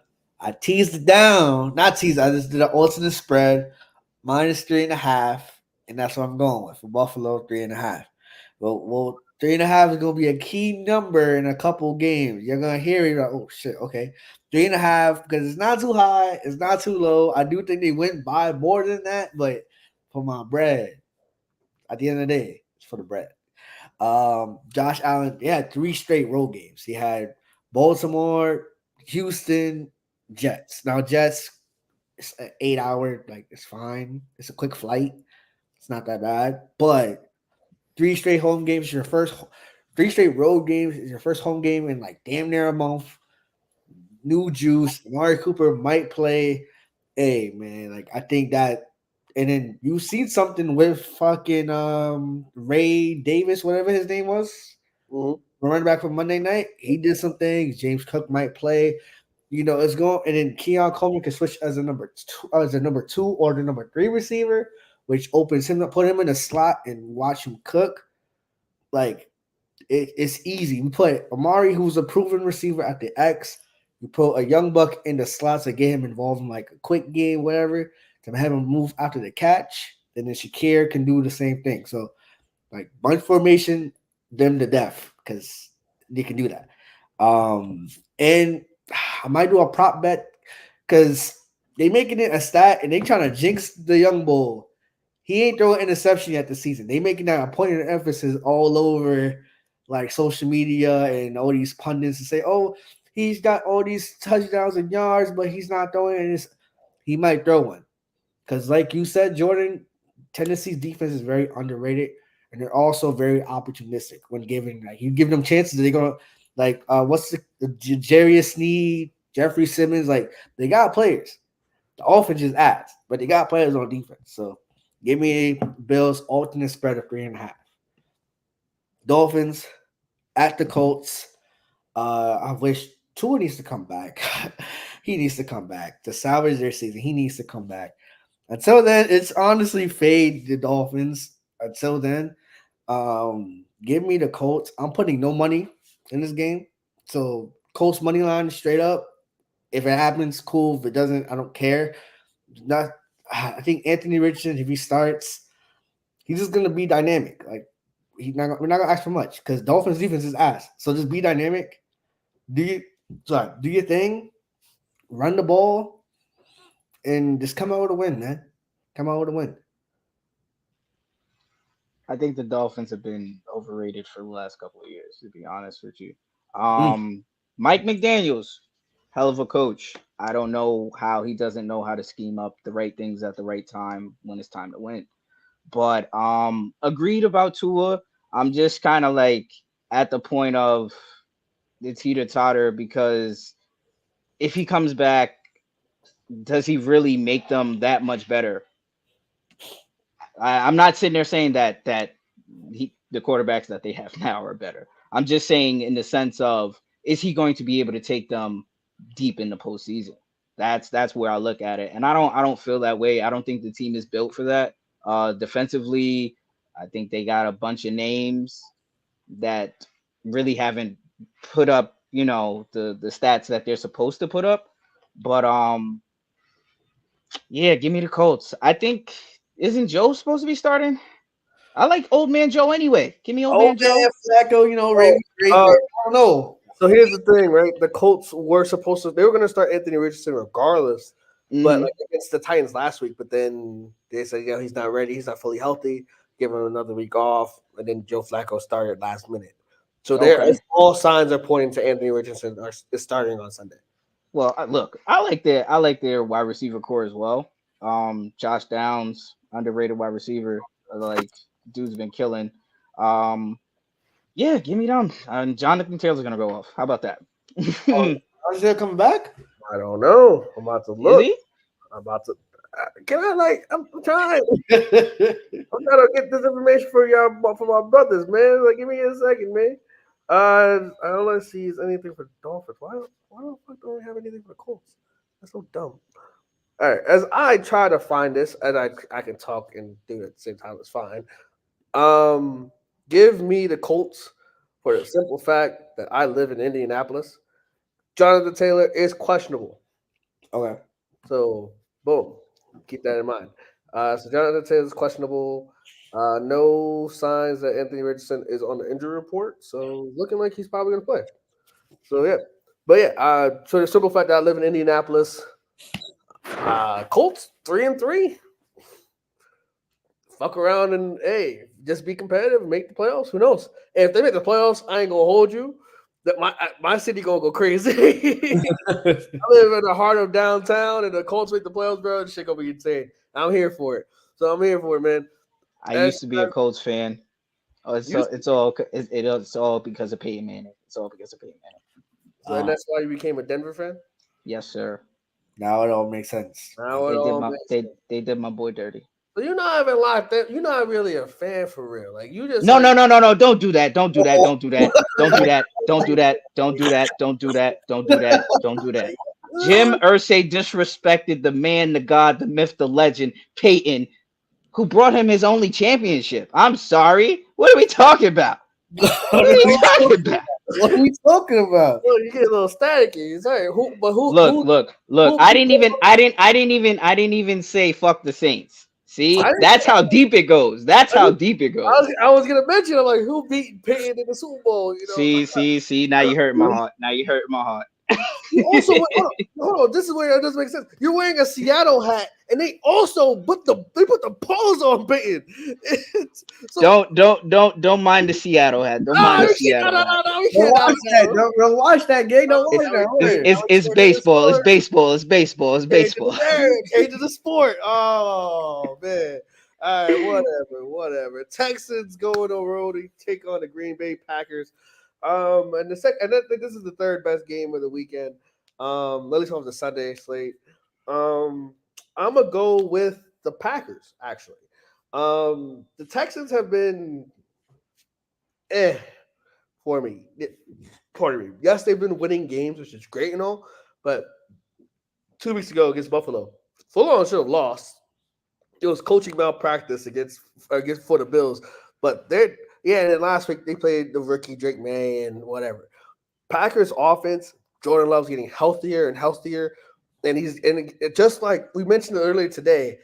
teased it down. Not teased. I just did an alternate spread, -3.5, and that's what I'm going with for Buffalo, 3.5. Well, 3.5 is going to be a key number in a couple games. You're going to hear it. Like, oh shit, okay, 3.5 because it's not too high, it's not too low. I do think they went by more than that, but for my bread. At the end of the day, it's for the bread. Josh Allen, he had 3 straight road games. He had Baltimore, Houston, Jets. Now, Jets, it's an 8-hour, like, it's fine. It's a quick flight. It's not that bad. But 3 straight home games is your first, 3 straight road games is your first home game in, like, damn near a month. New juice. Amari Cooper might play. Hey, man, like, I think that. And then you seen something with fucking Ray Davis, whatever his name was, running back from Monday night. He did some things. James Cook might play. It's going. And then Keon Coleman can switch as a number 2 or the number 3 receiver, which opens him up, put him in a slot and watch him cook. Like it's easy. We put Amari, who's a proven receiver at the X. You put a young buck in the slots to get him involved in like a quick game, whatever. To have him move after the catch, and then Shakir can do the same thing. So, like, bunch formation, them to death, because they can do that. And I might do a prop bet, because they making it a stat, and they trying to jinx the young bull. he ain't throwing interception yet this season. They making that a point of emphasis all over like social media and all these pundits to say, "Oh, he's got all these touchdowns and yards, but he's not throwing it." He might throw one because, like you said, Jordan, Tennessee's defense is very underrated, and they're also very opportunistic when giving. Like you give them chances, they're gonna like what's the Jarius Sneed, Jeffrey Simmons. Like they got players. The offense is ass, but they got players on defense. So give me Bills alternate spread of 3.5. Dolphins at the Colts. I wish Tua needs to come back. He needs to come back to salvage their season. He needs to come back. Until then, it's honestly fade the Dolphins. Until then, give me the Colts. I'm putting no money in this game. So Colts money line straight up. If it happens, cool. If it doesn't, I don't care. Not. I think Anthony Richardson, if he starts, he's just gonna be dynamic. Like we're not gonna ask for much because Dolphins defense is ass. So just be dynamic. Do your thing, run the ball, and just come out with a win, man. Come out with a win. I think the Dolphins have been overrated for the last couple of years, to be honest with you. Mm. Mike McDaniels, hell of a coach. I don't know how he doesn't know how to scheme up the right things at the right time when it's time to win. But agreed about Tua. I'm just kind of like at the point of the teeter totter because if he comes back, does he really make them that much better? I'm not sitting there saying that the quarterbacks that they have now are better. I'm just saying in the sense of is he going to be able to take them deep in the postseason? That's where I look at it, and I don't feel that way. I don't think the team is built for that. Defensively, I think they got a bunch of names that really haven't put up, the stats that they're supposed to put up. But yeah, give me the Colts. I think isn't Joe supposed to be starting? I like old man Joe anyway. Give me old Oh man man, Joe. Flacco, Oh, Ravens great. uh, I don't know. So here's the thing, right? The Colts were supposed to they were going to start Anthony Richardson regardless, but Hmm. like against the Titans last week. But then they said, he's not ready, he's not fully healthy. Give him another week off, and then Joe Flacco started last minute. So there Okay. is all signs are pointing to Anthony Richardson is starting on Sunday. Well, look, I like their wide receiver core as well. Josh Downs, underrated wide receiver. Like dude's been killing. Um, yeah, give me them. And Jonathan Taylor's gonna go off. How about that? Oh, Is Armstead coming back? I don't know. I'm about to look. he? I'm about to. Can I I'm trying. I'm trying to get this information for y'all for my brothers, man. Like, give me a second, man. I don't want to see anything for Dolphins. Why the fuck don't we have anything for the Colts? That's so dumb. All right, as I try to find this, and I can talk and do it at the same time, it's fine. Give me the Colts for the simple fact that I live in Indianapolis. Jonathan Taylor is questionable. Okay. So, boom, keep that in mind. So Jonathan Taylor is questionable. No signs that Anthony Richardson is on the injury report. So, looking like he's probably going to play. So, yeah. But, yeah, so the simple fact that I live in Indianapolis, Colts 3-3. Fuck around and, hey, just be competitive, make the playoffs. Who knows? And if they make the playoffs, I ain't going to hold you. That my city gonna go crazy. I live in the heart of downtown, and the Colts make the playoffs, bro. This shit gonna be insane. I'm here for it, so I'm here for it, man. I And used to be a Colts fan. Oh, it's all because of Peyton Manning. It's all because of Peyton Manning. and that's why you became a Denver fan. Yes, sir. Now it all makes sense. Now it They did all my makes they sense. they did my boy dirty. So you're not even like that. You're not really a fan for real. Like you just No, like no, no, no, no. Don't do that. Don't do that. Don't do that. Don't do that. Don't do that. Don't do that. Don't do that. Don't do that. Don't do that. Jim Irsay disrespected the man, the god, the myth, the legend, Peyton, who brought him his only championship. I'm sorry. What are we talking about? What are we talking about? What are we talking about? Well, you get a little staticky. Sorry, Look. who I didn't even say fuck the Saints. I, See, that's how deep it goes. That's how deep it goes. I was gonna mention. I'm like, who beat Peyton in the Super Bowl? See. Now you hurt my heart. Now you hurt my heart. You also hold on, this is where it doesn't make sense. You're wearing a Seattle hat, and they also put the paws on Peyton. So Don't mind the Seattle hat. Don't mind the Seattle hat. we Don't can't have watch that. that. Don't watch that game. Don't watch It's that. it's Word. it's, it's baseball. It's baseball. It's baseball. It's baseball. Change to the sport. Oh man. All right, whatever. Texans going on the road to take on the Green Bay Packers. And I think this is the third best game of the weekend. At least on the Sunday slate. I'm gonna go with the Packers actually. The Texans have been for me. Pardon me. Yes, they've been winning games, which is great and all, but 2 weeks ago against Buffalo, full on should have lost. It was coaching malpractice against for the Bills, but and then last week they played the rookie Drake May and whatever. Packers offense, Jordan Love's getting healthier and healthier, and just like we mentioned earlier today,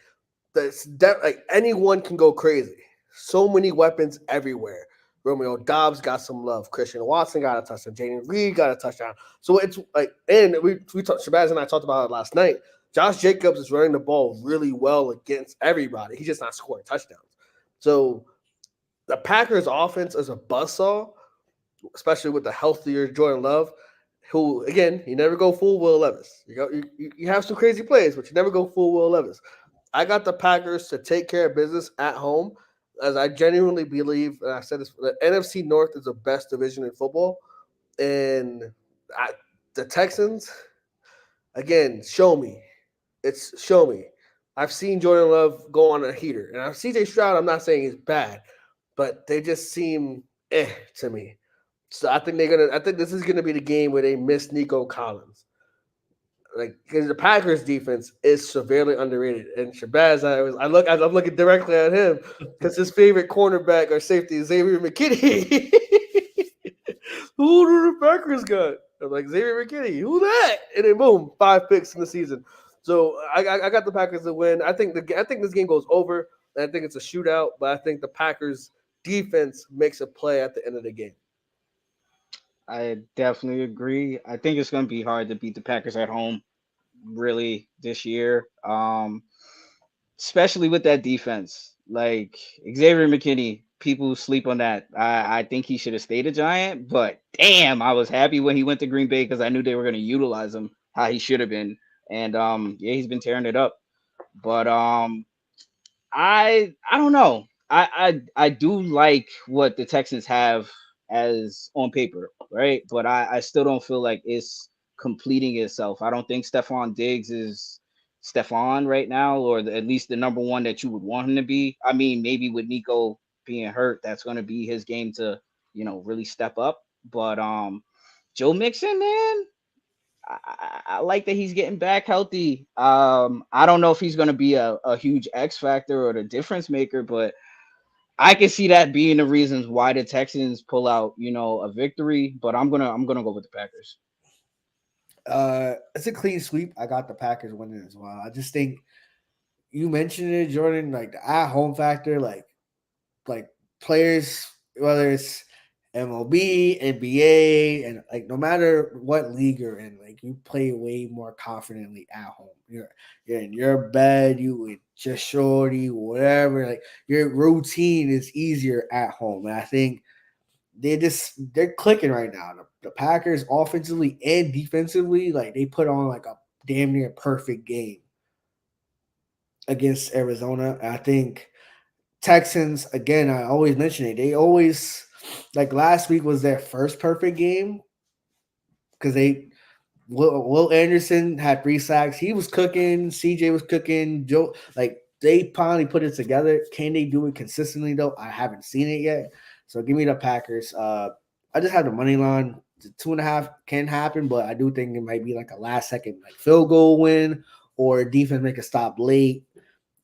like anyone can go crazy. So many weapons everywhere. Romeo Dobbs got some love. Christian Watson got a touchdown. Jaden Reed got a touchdown. So it's like, and we talked, Shabazz and I talked about it last night. Josh Jacobs is running the ball really well against everybody. He's just not scoring touchdowns. So the Packers offense is a buzzsaw, especially with the healthier Jordan Love, who, again, you never go full Will Levis. You have some crazy plays, but you never go full Will Levis. I got the Packers to take care of business at home, as I genuinely believe, and I said this, the NFC North is the best division in football. And the Texans, again, show me. Show me. I've seen Jordan Love go on a heater. And CJ Stroud, I'm not saying he's bad, but they just seem to me. So I think this is gonna be the game where they miss Nico Collins. Like, because the Packers defense is severely underrated. And Shabazz, I'm looking directly at him because his favorite cornerback or safety is Xavier McKinney. Who do the Packers got? I'm like, Xavier McKinney, who that? And then boom, 5 picks in the season. So I got the Packers to win. I think this game goes over, and I think it's a shootout, but I think the Packers defense makes a play at the end of the game. I definitely agree. I think it's going to be hard to beat the Packers at home, really, this year. Especially with that defense. Like Xavier McKinney, people sleep on that. I think he should have stayed a Giant, but damn, I was happy when he went to Green Bay because I knew they were going to utilize him how he should have been. And yeah, he's been tearing it up. But I don't know. I do like what the Texans have as on paper, right? But I still don't feel like it's completing itself. I don't think Stephon Diggs is Stephon right now, or at least the number one that you would want him to be. I mean, maybe with Nico being hurt, that's going to be his game to, really step up. But Joe Mixon, man, I like that he's getting back healthy. I don't know if he's going to be a huge X factor or the difference maker, but I can see that being the reasons why the Texans pull out, a victory. But I'm gonna go with the Packers. It's a clean sweep. I got the Packers winning as well. I just think you mentioned it, Jordan, like the at-home factor, like players, whether it's MLB, NBA, and like no matter what league you're in, like you play way more confidently at home. You're in your bed, you with just shorty, whatever. Like your routine is easier at home, and I think they're clicking right now. The Packers offensively and defensively, like they put on like a damn near perfect game against Arizona. I think Texans, again, I always mention it. They always, like last week was their first perfect game because Will Anderson had 3 sacks. He was cooking. CJ was cooking. Joe, like they finally put it together. Can they do it consistently though? I haven't seen it yet. So give me the Packers. I just have the money line. The 2.5 can happen, but I do think it might be like a last second like field goal win or defense make a stop late.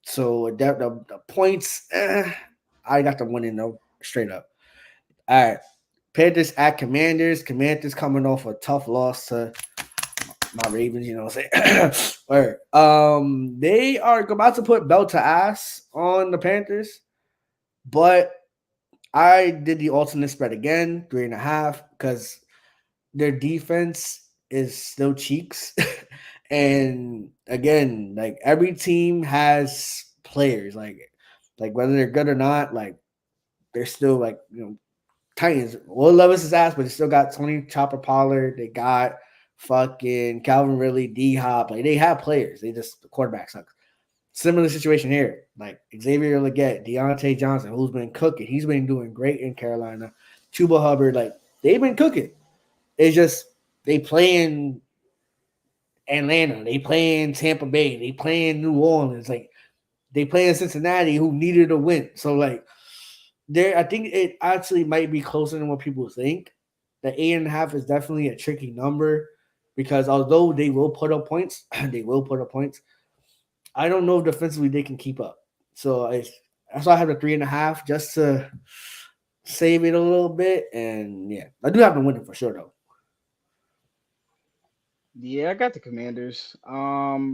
So the points, I got the winning though, straight up. All right. Panthers at Commanders. Commanders coming off a tough loss to my Ravens, you know what I'm saying? All right. They are about to put belt to ass on the Panthers, but I did the alternate spread again, 3.5, because their defense is still cheeks. And again, like every team has players, like whether they're good or not, like they're still like Titans. Will Levis is ass, but they still got Tony Chopper Pollard. They got fucking Calvin Ridley, D Hop. Like they have players. They just the quarterback sucks. Similar situation here. Like Xavier Leggett, Deontay Johnson, who's been cooking. He's been doing great in Carolina. Chuba Hubbard, like they've been cooking. It's just they play in Atlanta, they play in Tampa Bay, they play in New Orleans, like they play in Cincinnati, who needed a win. So like there, I think it actually might be closer than what people think. The 8.5 is definitely a tricky number because although they will put up points, they will put up points. I don't know if defensively they can keep up. So that's why I have the 3.5 just to save it a little bit. And yeah, I do have them winning for sure though. Yeah, I got the Commanders. I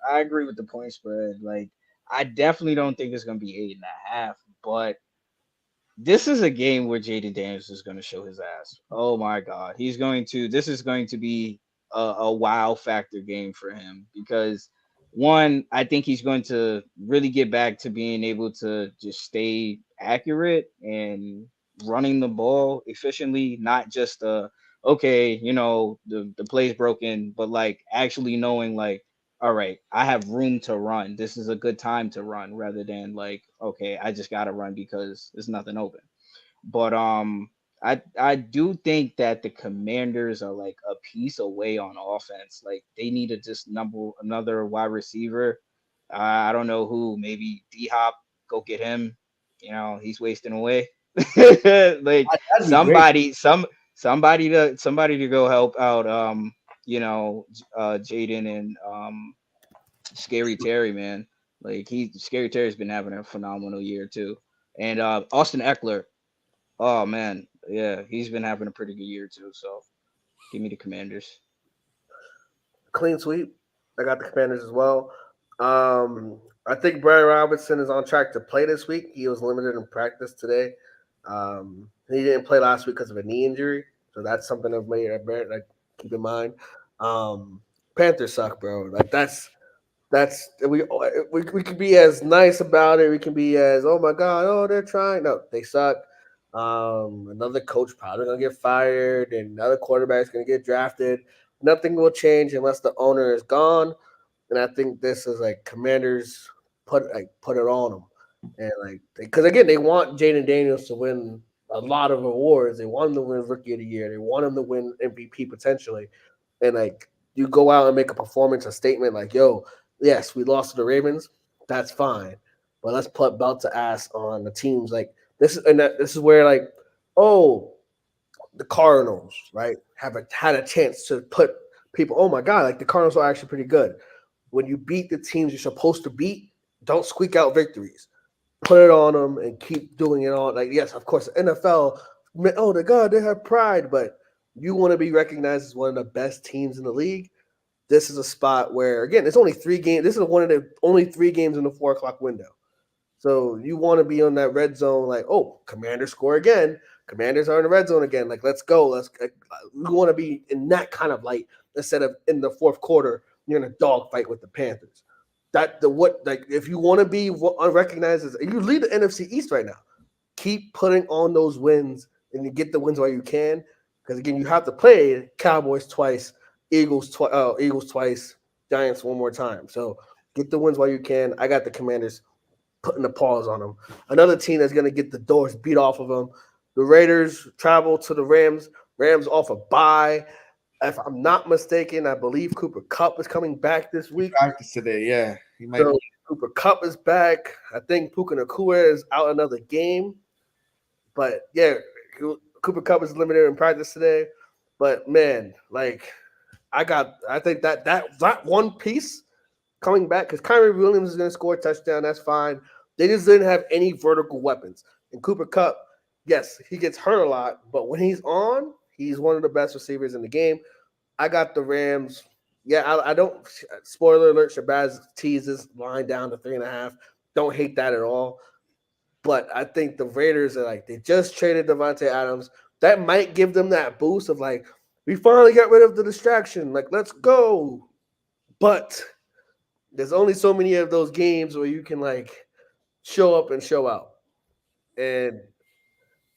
agree with the point spread. Like, I definitely don't think it's gonna be 8.5, but this is a game where Jaden Daniels is going to show his ass. Oh my God, he's going to. This is going to be a wow factor game for him because one, I think he's going to really get back to being able to just stay accurate and running the ball efficiently, not just okay, the play's broken, but like actually knowing like all right, I have room to run. This is a good time to run rather than like, okay, I just gotta run because there's nothing open. But I do think that the Commanders are like a piece away on offense. Like they need to just number another wide receiver. I don't know who, maybe D Hop, go get him. He's wasting away. Like That'd be great. somebody to go help out Jaden and Scary Terry, man. Like Scary Terry's been having a phenomenal year too. And Austin Eckler, oh man, yeah, he's been having a pretty good year too. So give me the Commanders. Clean sweep. I got the Commanders as well. I think Brian Robinson is on track to play this week. He was limited in practice today. He didn't play last week because of a knee injury, so that's something I've made like keep in mind. Um, Panthers suck, bro. Like that's we can be as nice about it. We can be as oh my god, oh they're trying. No, they suck. Another coach probably gonna get fired, and another quarterback's gonna get drafted. Nothing will change unless the owner is gone. And I think this is like Commanders put it on them, and like because again they want Jaden Daniels to win a lot of awards. They want him to win Rookie of the Year. They want him to win MVP potentially, and like you go out and make a performance, a statement like, "Yo, yes, we lost to the Ravens. That's fine, but let's put belt to ass on the teams like this." And this is where like, oh, the Cardinals, right, had a chance to put people. Oh my God, like the Cardinals are actually pretty good. When you beat the teams you're supposed to beat, don't squeak out victories. Put it on them and keep doing it all. Like yes, of course, NFL. Oh, the God, they have pride, but you want to be recognized as one of the best teams in the league. This is a spot where, again, it's only 3 games. This is one of the only 3 games in the 4 o'clock window. So you want to be on that red zone, like, oh, Commanders score again. Commanders are in the red zone again. Like, let's go. We want to be in that kind of light instead of in the fourth quarter you're in a dogfight with the Panthers. If you want to be recognized as you lead the NFC East right now, keep putting on those wins and you get the wins while you can. Because again, you have to play Cowboys twice, Eagles twice, Giants one more time. So get the wins while you can. I got the Commanders putting the paws on them. Another team that's going to get the doors beat off of them. The Raiders travel to the Rams. Rams off a bye. If I'm not mistaken, I believe Cooper Kupp is coming back this week. Practice today, yeah. He might So Cooper Kupp is back. I think Puka Nacua is out another game. But yeah, Cooper Kupp is limited in practice today. But man, like I think that one piece coming back because Kyrie Williams is going to score a touchdown. That's fine. They just didn't have any vertical weapons. And Cooper Kupp, yes, he gets hurt a lot, but when he's on, he's one of the best receivers in the game. I got the Rams. Yeah, I don't. Spoiler alert: Shabazz teases line down to 3.5. Don't hate that at all. But I think the Raiders are like they just traded Devontae Adams. That might give them that boost of like We finally got rid of the distraction. Like, let's go. But there's only so many of those games where you can like show up and show out. And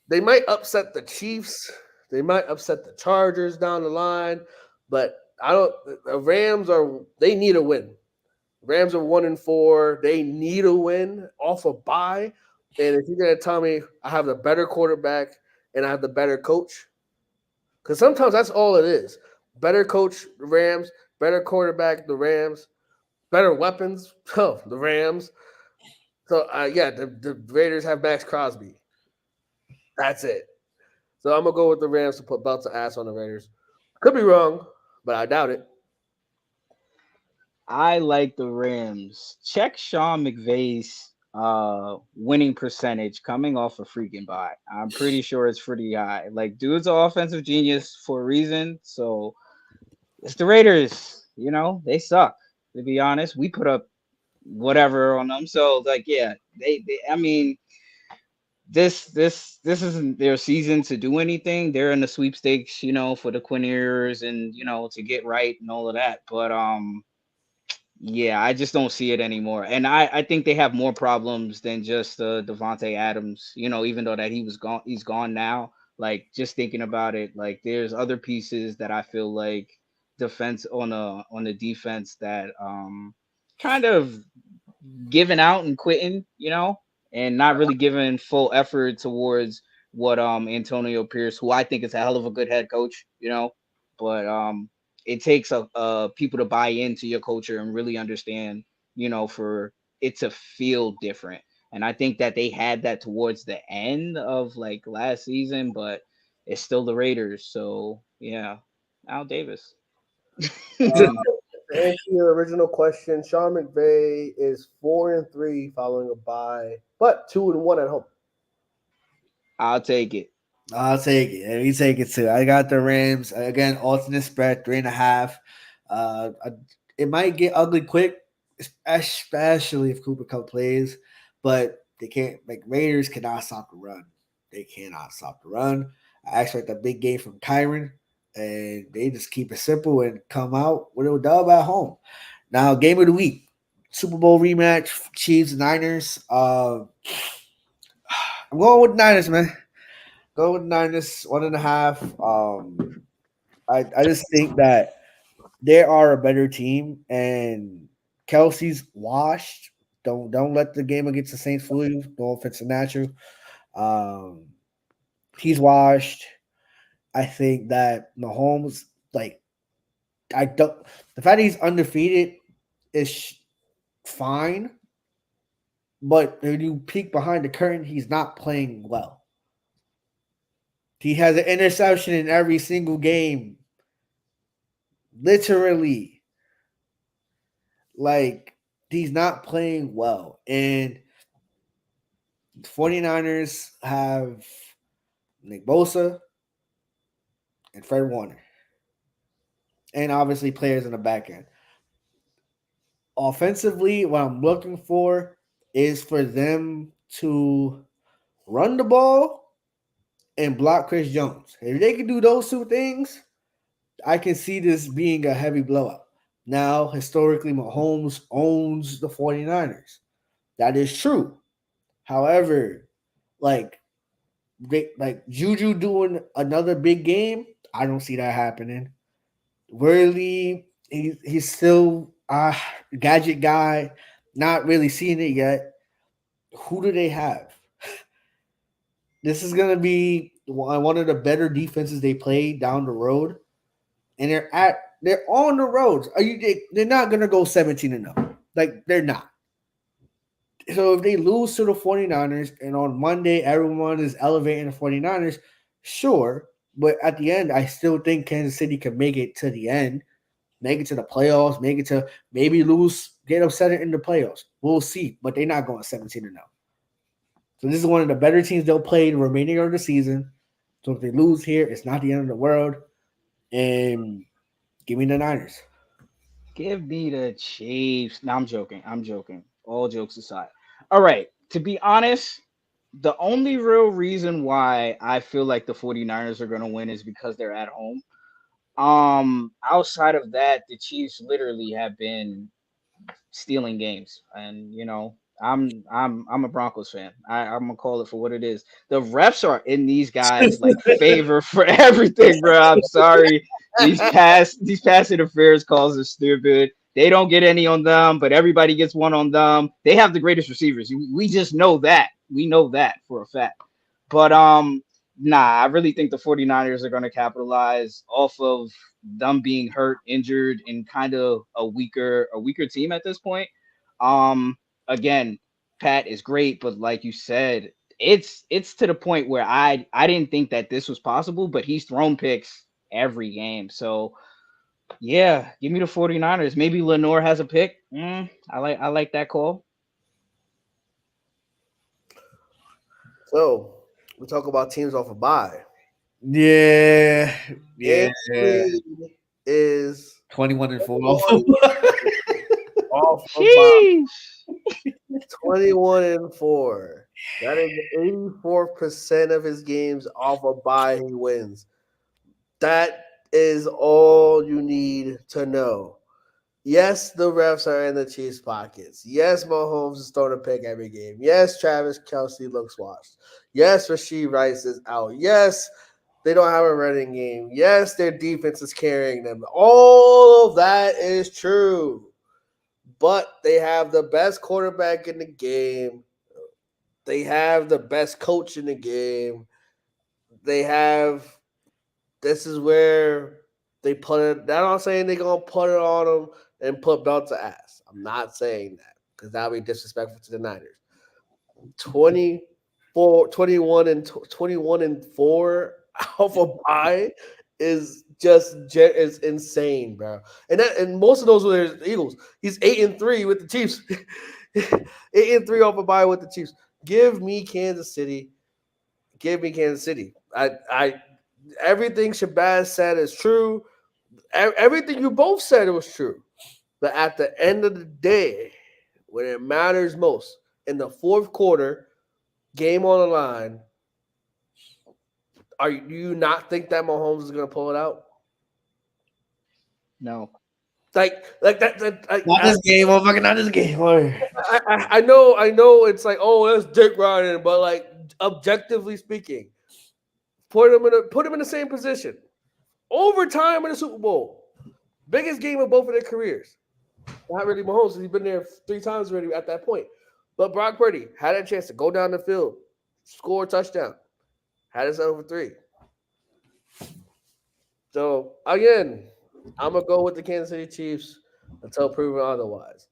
they might upset the Chiefs. They might upset the Chargers down the line. But I don't the Rams are they need a win. Rams are 1-4. They need a win off a bye. And if you're gonna tell me I have the better quarterback and I have the better coach, because sometimes that's all it is. Better coach, the Rams. Better quarterback, the Rams. Better weapons, oh, the Rams. So yeah, the Raiders have Max Crosby. That's it. So I'm gonna go with the Rams to put belts of ass on the Raiders. Could be wrong, but I doubt it. I like the Rams. Check Sean McVay's winning percentage coming off a freaking bye. I'm pretty sure it's pretty high. Like, dude's an offensive genius for a reason. So it's the Raiders. They suck. To be honest, we put up whatever on them. So like, yeah, they I mean, this isn't their season to do anything. They're in the sweepstakes, for the Quinniers and to get right and all of that. But yeah, I just don't see it anymore. And I think they have more problems than just Devontae Adams, even though that he's gone now. Like, just thinking about it, like, there's other pieces that I feel like defense on the defense that kind of giving out and quitting, and not really giving full effort towards what Antonio Pierce, who I think is a hell of a good head coach, but it takes people to buy into your culture and really understand, for it to feel different. And I think that they had that towards the end of like last season, but it's still the Raiders. So yeah, Al Davis. To answer your original question, Sean McVay is 4-3 following a bye, but 2-1 at home. I'll take it. I'll take it. And we take it too. I got the Rams again. Alternate spread 3.5. Uh, I- it might get ugly quick, especially if Cooper Cup plays. But they can't. Like Raiders cannot stop the run. They cannot stop the run. I expect a big game from Kyron, and they just keep it simple and come out with a dub at home. Now, game of the week, Super Bowl rematch, Chiefs Niners. I'm going with Niners, man. Go with Niners 1.5. I just think that they are a better team, and Kelsey's washed. Don't let the game against the Saints fool you. No offense to Natural. Um, he's washed. I think that Mahomes, like, I don't. The fact that he's undefeated is fine, but when you peek behind the curtain, he's not playing well. He has an interception in every single game. Literally, like, he's not playing well. And 49ers have Nick Bosa and Fred Warner. And obviously players in the back end. Offensively, what I'm looking for is for them to run the ball and block Chris Jones. If they can do those two things, I can see this being a heavy blowout. Now, historically, Mahomes owns the 49ers. That is true. However, like like Juju doing another big game, I don't see that happening. Worley, he's still gadget guy, not really seeing it yet. Who do they have? This is gonna be one of the better defenses they play down the road, and they're on the roads. They're not gonna go 17-0. Like they're not. So if they lose to the 49ers and on Monday everyone is elevating the 49ers, sure. But at the end, I still think Kansas City can make it to the end, make it to the playoffs, make it to maybe lose, get upset in the playoffs. We'll see. But they're not going 17-0. So this is one of the better teams they'll play the remaining of the season. So if they lose here, it's not the end of the world. And give me the Niners. Give me the Chiefs. No, I'm joking. I'm joking. All jokes aside. All right. To be honest, the only real reason why I feel like the 49ers are going to win is because they're at home. Outside of that, the Chiefs literally have been stealing games, and I'm a Broncos fan. I'm gonna call it for what it is. The refs are in these guys like favor for everything, bro. I'm sorry. These pass interference calls are stupid. They don't get any on them, but everybody gets one on them. They have the greatest receivers. We just know that. We know that for a fact. But nah, I really think the 49ers are going to capitalize off of them being hurt, injured, and kind of a weaker team at this point. Um, Again, Pat is great, but like you said, it's to the point where I didn't think that this was possible, but he's thrown picks every game. So yeah, give me the 49ers. Maybe Lenore has a pick. I like that call. So we talk about teams off a bye. Yeah, yeah. Kansas City is 21-4. 21 off a bye. Sheesh. 21-4. That is 84% of his games off a bye he wins. That is all you need to know. Yes, the refs are in the Chiefs' pockets. Yes, Mahomes is throwing a pick every game. Yes, Travis Kelsey looks washed. Yes, Rasheed Rice is out. Yes, they don't have a running game. Yes, their defense is carrying them. All of that is true. But they have the best quarterback in the game. They have the best coach in the game. They have this is where they put it. I'm not saying they're gonna put it on them and put belt to ass. I'm not saying that because that would be disrespectful to the Niners. 24, 21-4 off a bye is insane, bro. And most of those were the Eagles. He's 8-3 with the Chiefs. 8-3 off a bye with the Chiefs. Give me Kansas City. Give me Kansas City. I everything Shabazz said is true. Everything you both said was true. But at the end of the day, when it matters most, in the fourth quarter, game on the line, do you not think that Mahomes is going to pull it out? No. Like that Not this game, motherfucker. Not this game. I know it's like, oh, that's Dick Ryan, but like objectively speaking, put him in the same position. Overtime in the Super Bowl. Biggest game of both of their careers. Not really Mahomes, he's been there 3 times already at that point. But Brock Purdy had a chance to go down the field, score a touchdown, had us over 3. So again, I'm gonna go with the Kansas City Chiefs until proven otherwise.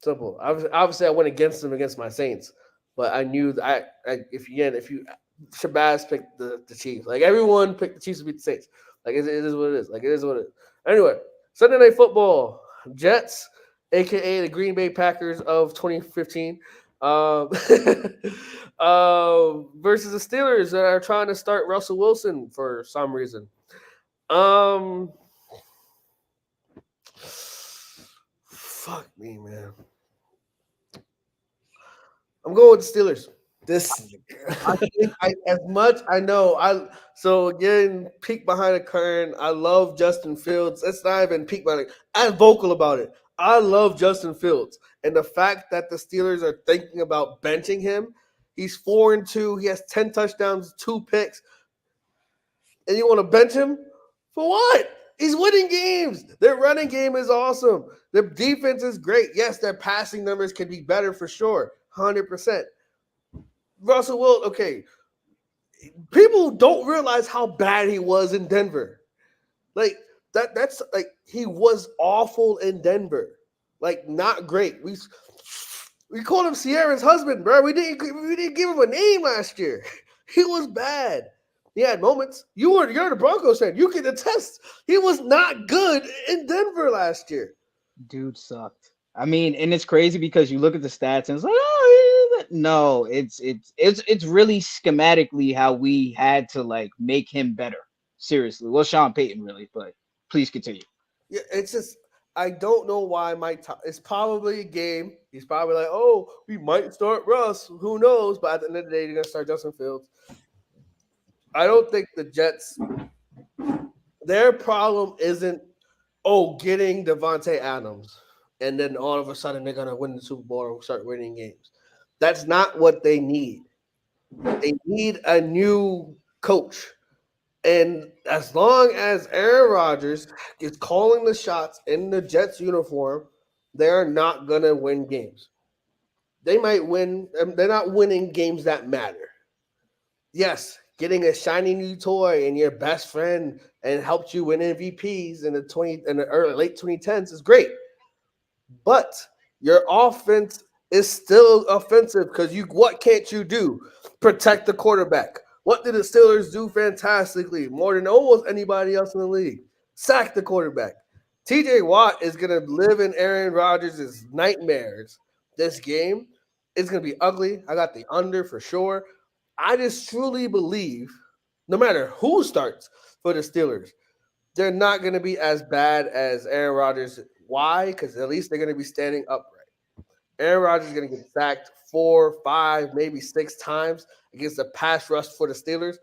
Simple. Obviously, I went against them against my Saints, but I knew that if you Shabazz picked the Chiefs, like everyone picked the Chiefs to beat the Saints. Like it is what it is. Like it is what it is. Anyway, Sunday Night Football, Jets, aka the Green Bay Packers of 2015, versus the Steelers that are trying to start Russell Wilson for some reason. Fuck me, man. I'm going with the Steelers. As much I know, so again, peek behind the curtain. I love Justin Fields. It's not even peek behind. I'm vocal about it. I love Justin Fields, and the fact that the Steelers are thinking about benching him. He's 4-2. He has 10 touchdowns, 2 picks, and you want to bench him for what? He's winning games. Their running game is awesome. Their defense is great. Yes, their passing numbers can be better for sure, 100%. Russell Wilson, okay. People don't realize how bad he was in Denver. Like that's like he was awful in Denver. Like not great. We called him Sierra's husband, bro. We didn't give him a name last year. He was bad. He had moments. You're the Broncos fan. You can attest. He was not good in Denver last year. Dude sucked. I mean, and it's crazy because you look at the stats and it's like, oh, no, it's really schematically how we had to like make him better. Seriously, well, Sean Payton really, but please continue. Yeah, it's just I don't know why it's probably a game. He's probably like, oh, we might start Russ. Who knows? But at the end of the day, they're gonna start Justin Fields. I don't think the their problem isn't getting Devontae Adams, and then all of a sudden they're gonna win the Super Bowl and start winning games. That's not what they need. They need a new coach. And as long as Aaron Rodgers is calling the shots in the Jets uniform, they're not gonna win games. They might win. They're not winning games that matter. Yes, getting a shiny new toy and your best friend and helped you win MVPs in the early late 2010s is great. But your offense is still offensive because what can't you do? Protect the quarterback. What did the Steelers do fantastically? More than almost anybody else in the league. Sack the quarterback. TJ Watt is gonna live in Aaron Rodgers' nightmares. This game is gonna be ugly. I got the under for sure. I just truly believe no matter who starts for the Steelers, they're not going to be as bad as Aaron Rodgers. Why? Because at least they're going to be standing upright. Aaron Rodgers is going to get sacked 4, 5, maybe 6 times against the pass rush for the Steelers,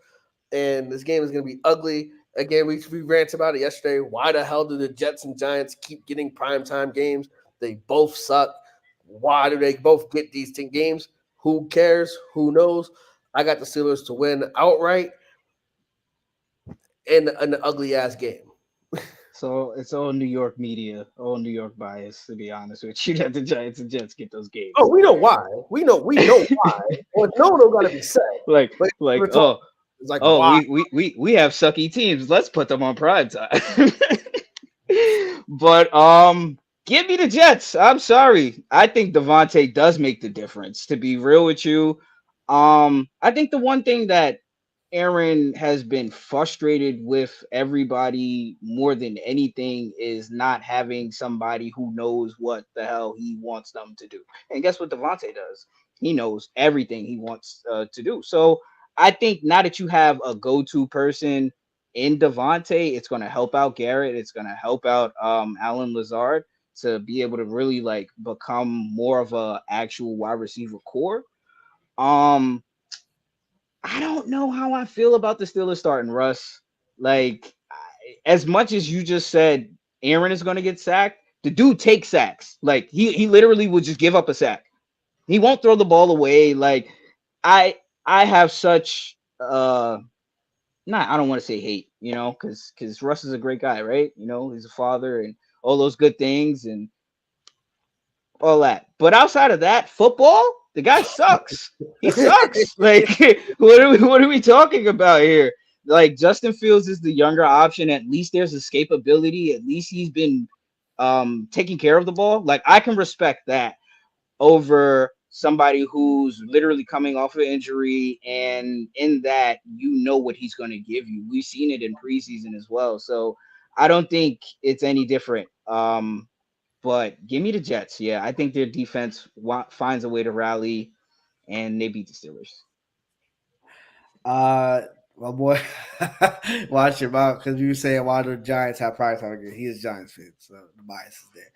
and this game is going to be ugly. Again, we ranted about it yesterday. Why the hell do the Jets and Giants keep getting primetime games? They both suck. Why do they both get these 10 games? Who cares? Who knows? I got the Steelers to win outright in an ugly ass game. So it's all New York media, all New York bias. To be honest with you, that the Giants and Jets get those games. Oh, we know why. We know why. Well, no, don't gotta be said. like But like we're talking. It's like why? we have sucky teams. Let's put them on prime time. But give me the Jets. I'm sorry. I think Devontae does make the difference. To be real with you, I think the one thing that Aaron has been frustrated with everybody more than anything is not having somebody who knows what the hell he wants them to do. And guess what Devontae does? He knows everything he wants to do. So I think now that you have a go-to person in Devontae, it's going to help out Garrett. It's going to help out Alan Lazard to be able to really like become more of a actual wide receiver core. Um, I don't know how I feel about the Steelers starting Russ. Like, as much as you just said Aaron is going to get sacked, the dude takes sacks. Like, he literally would just give up a sack. He won't throw the ball away. Like, I have such not I don't want to say hate, because Russ is a great guy, right? He's a father and all those good things and all that. But outside of that, football, the guy sucks. He sucks. Like, what are we talking about here? Like, Justin Fields is the younger option. At least there's escapability. At least he's been taking care of the ball. Like, I can respect that over somebody who's literally coming off an injury, and in that what he's going to give you. We've seen it in preseason as well. So I don't think it's any different. But give me the Jets. Yeah, I think their defense finds a way to rally, and they beat the Steelers. My boy, watch your mouth because you were saying why the Giants have prize target. He is Giants fan, so the bias is there.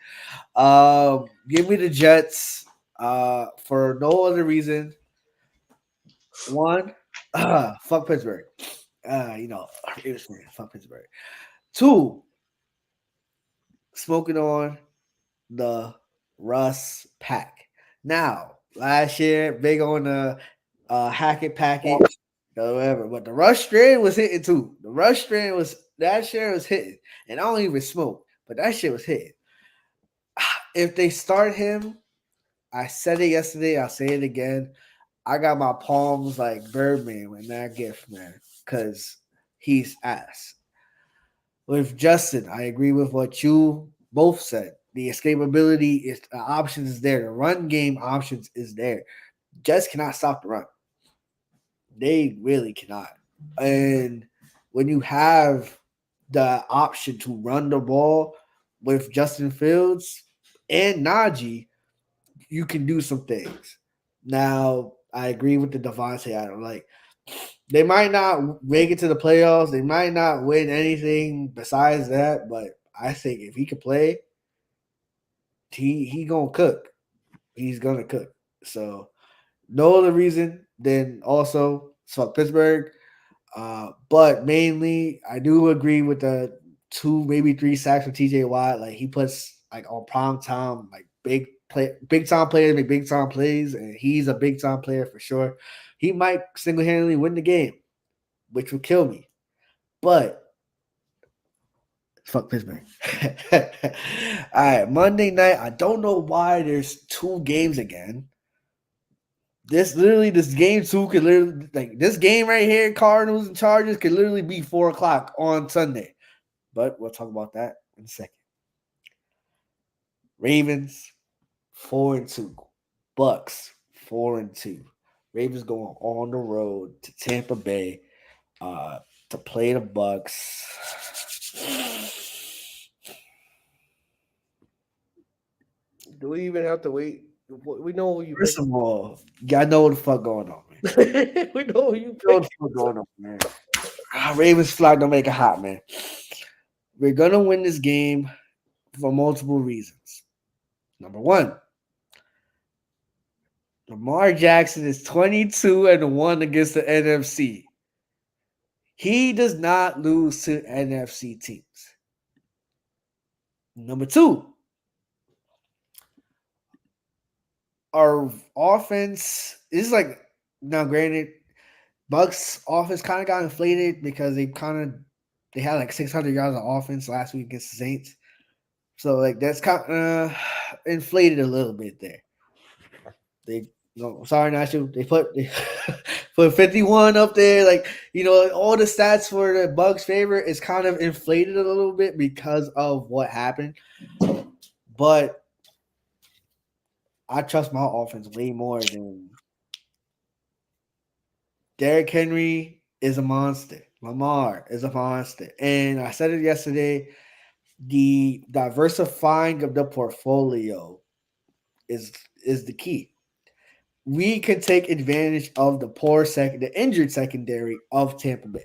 Give me the Jets. For no other reason. One, fuck Pittsburgh. Ravens fan, fuck Pittsburgh. Two, smoking on the Russ pack. Now, last year, big on the Hackett package, whatever. But the Rush strand was hitting too. The Rush strand that share was hitting. And I don't even smoke, but that shit was hitting. If they start him, I said it yesterday, I'll say it again. I got my palms like Birdman with that gift, man, because he's ass. With Justin, I agree with what you both said. The escapability is the options is there. The run game options is there. Jets cannot stop the run. They really cannot. And when you have the option to run the ball with Justin Fields and Najee, you can do some things. Now, I agree with the Devontae Adams. Like, they might not make it to the playoffs. They might not win anything besides that. But I think if he could play, he gonna cook. He's gonna cook. So no other reason than also fuck Pittsburgh. But mainly, I do agree with the 2, maybe 3 sacks for TJ Watt. Like he puts like on prime time, like big time players make big time plays, and he's a big time player for sure. He might single handedly win the game, which would kill me. But fuck Pittsburgh. All right, Monday night. I don't know why there's 2 games again. This game 2 could literally like this game right here, Cardinals and Chargers could literally be 4 o'clock on Sunday. But we'll talk about that in a second. Ravens 4-2. Bucks 4-2. Ravens going on the road to Tampa Bay to play the Bucks. Do we even have to wait? We know who you First of all, y'all know what the fuck going on, man. pick. We know who you You know what pick. the fuck going on, man. Ravens flag don't make it hot, man. We're gonna win this game for multiple reasons. Number one, Lamar Jackson is 22-1 against the NFC. He does not lose to NFC teams. Number two, our offense is like, now granted, Bucks offense kind of got inflated because they had like 600 yards of offense last week against the Saints. So like that's kind of inflated a little bit there. They no, sorry, Nacho. They put 51 up there. Like, all the stats for the Bucks' favor is kind of inflated a little bit because of what happened. But I trust my offense way more than Derrick Henry is a monster. Lamar is a monster. And I said it yesterday, the diversifying of the portfolio is the key. We can take advantage of the injured secondary of Tampa Bay.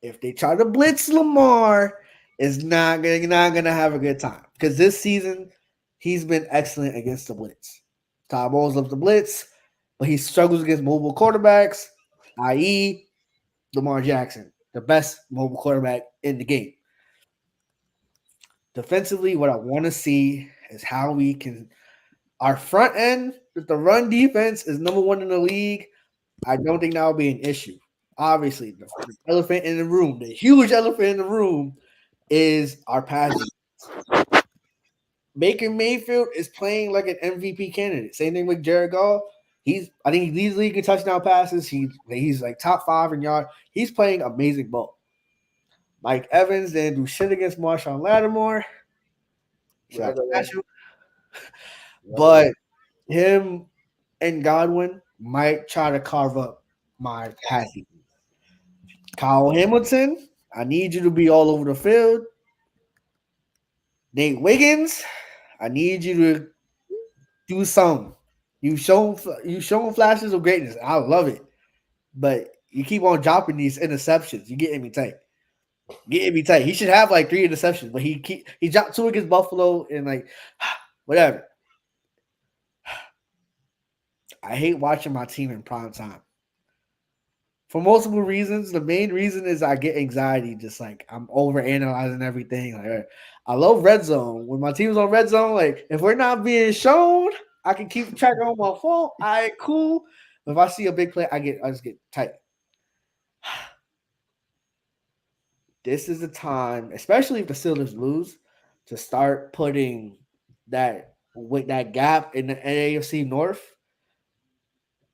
If they try to blitz Lamar, it's not gonna have a good time. Because this season, he's been excellent against the blitz. Todd Bowles loves the blitz, but he struggles against mobile quarterbacks, i.e., Lamar Jackson, the best mobile quarterback in the game. Defensively, what I want to see is how we can. Our front end with the run defense is number 1 in the league. I don't think that will be an issue. Obviously, the elephant in the room, the huge elephant in the room, is our pass defense. Baker Mayfield is playing like an MVP candidate. Same thing with Jared Goff. I think he leads the league in touchdown passes. He's like top 5 in yard. He's playing amazing ball. Mike Evans didn't do shit against Marshawn Lattimore. Shout out to But him and Godwin might try to carve up my passing. Kyle Hamilton, I need you to be all over the field. Nate Wiggins, I need you to do something. You shown flashes of greatness. I love it, but you keep on dropping these interceptions. You getting me tight. He should have like 3 interceptions, but he dropped 2 against Buffalo and like whatever. I hate watching my team in prime time. For multiple reasons. The main reason is I get anxiety, just like I'm over analyzing everything. Like I love red zone. When my team's on red zone, like if we're not being shown, I can keep track on my phone. All right, cool. If I see a big play, I just get tight. This is the time, especially if the Steelers lose, to start putting that gap in the AFC North.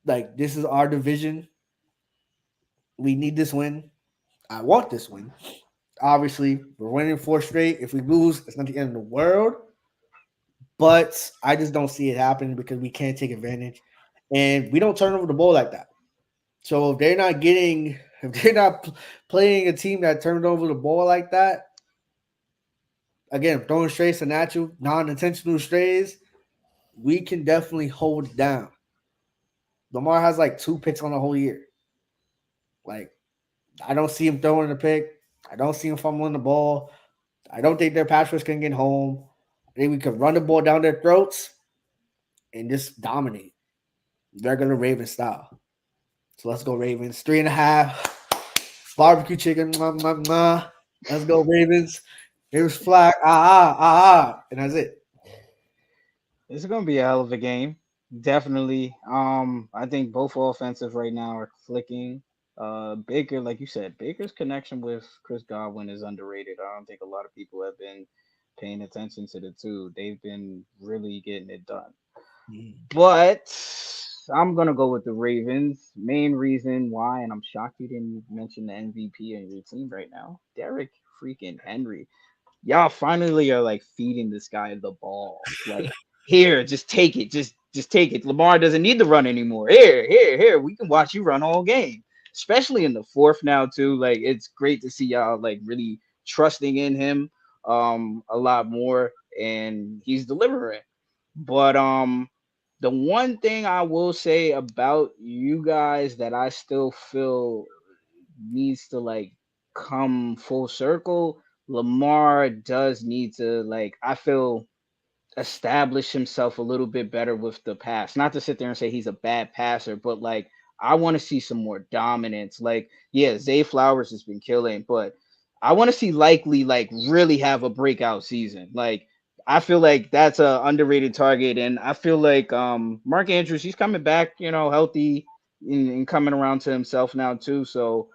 Like this is our division. We need this win. I want this win. Obviously, we're winning 4 straight. If we lose, it's not the end of the world. But I just don't see it happening because we can't take advantage. And we don't turn over the ball like that. So if they're not playing a team that turned over the ball like that, again, throwing strays to natural, non-intentional strays, we can definitely hold it down. Lamar has like 2 picks on the whole year. Like, I don't see him throwing the pick. I don't see him fumbling the ball. I don't think their pass rush can get home. I think we could run the ball down their throats and just dominate. Regular Ravens style. So let's go Ravens. 3.5. barbecue chicken. Mwah, mwah, mwah. Let's go Ravens. Here's flag. And that's it. It's gonna be a hell of a game. Definitely. I think both offensive right now are clicking. Baker, like you said, Baker's connection with Chris Godwin is underrated. I don't think a lot of people have been paying attention to the two. They've been really getting it done. But I'm gonna go with the Ravens. Main reason why, and I'm shocked you didn't mention the MVP in your team right now, Derek freaking Henry. Y'all finally are like feeding this guy the ball. Like, here, just take it. Just take it. Lamar doesn't need to run anymore. Here. We can watch you run all game. Especially in the fourth now, too. Like, it's great to see y'all like really trusting in him a lot more. And he's delivering. But the one thing I will say about you guys that I still feel needs to like come full circle. Lamar does need to like I feel establish himself a little bit better with the pass. Not to sit there and say he's a bad passer, but like I want to see some more dominance. Like, yeah, Zay Flowers has been killing, but I want to see Likely like really have a breakout season. Like I feel like that's a underrated target, and I feel like Mark Andrews he's coming back, healthy and coming around to himself now too. So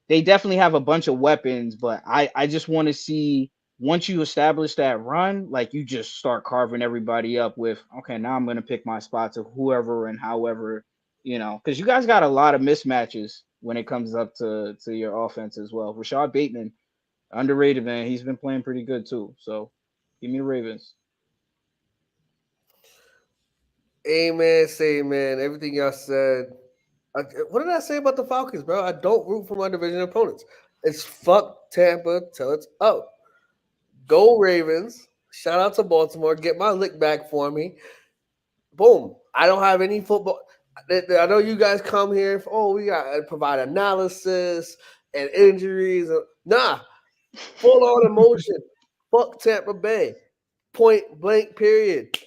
they definitely have a bunch of weapons, but I just want to see once you establish that run, like you just start carving everybody up with, okay, now I'm going to pick my spots of whoever and however, because you guys got a lot of mismatches when it comes up to your offense as well. Rashad Bateman, underrated, man. He's been playing pretty good too. So give me the Ravens. Amen. Say amen. Everything y'all said. What did I say about the Falcons, bro? I don't root for my division opponents. It's fuck Tampa till it's out. Go Ravens. Shout out to Baltimore. Get my lick back for me. Boom. I don't have any football. I know you guys come here for, we got to provide analysis and injuries. Nah, full on emotion. Fuck Tampa Bay. Point blank, period.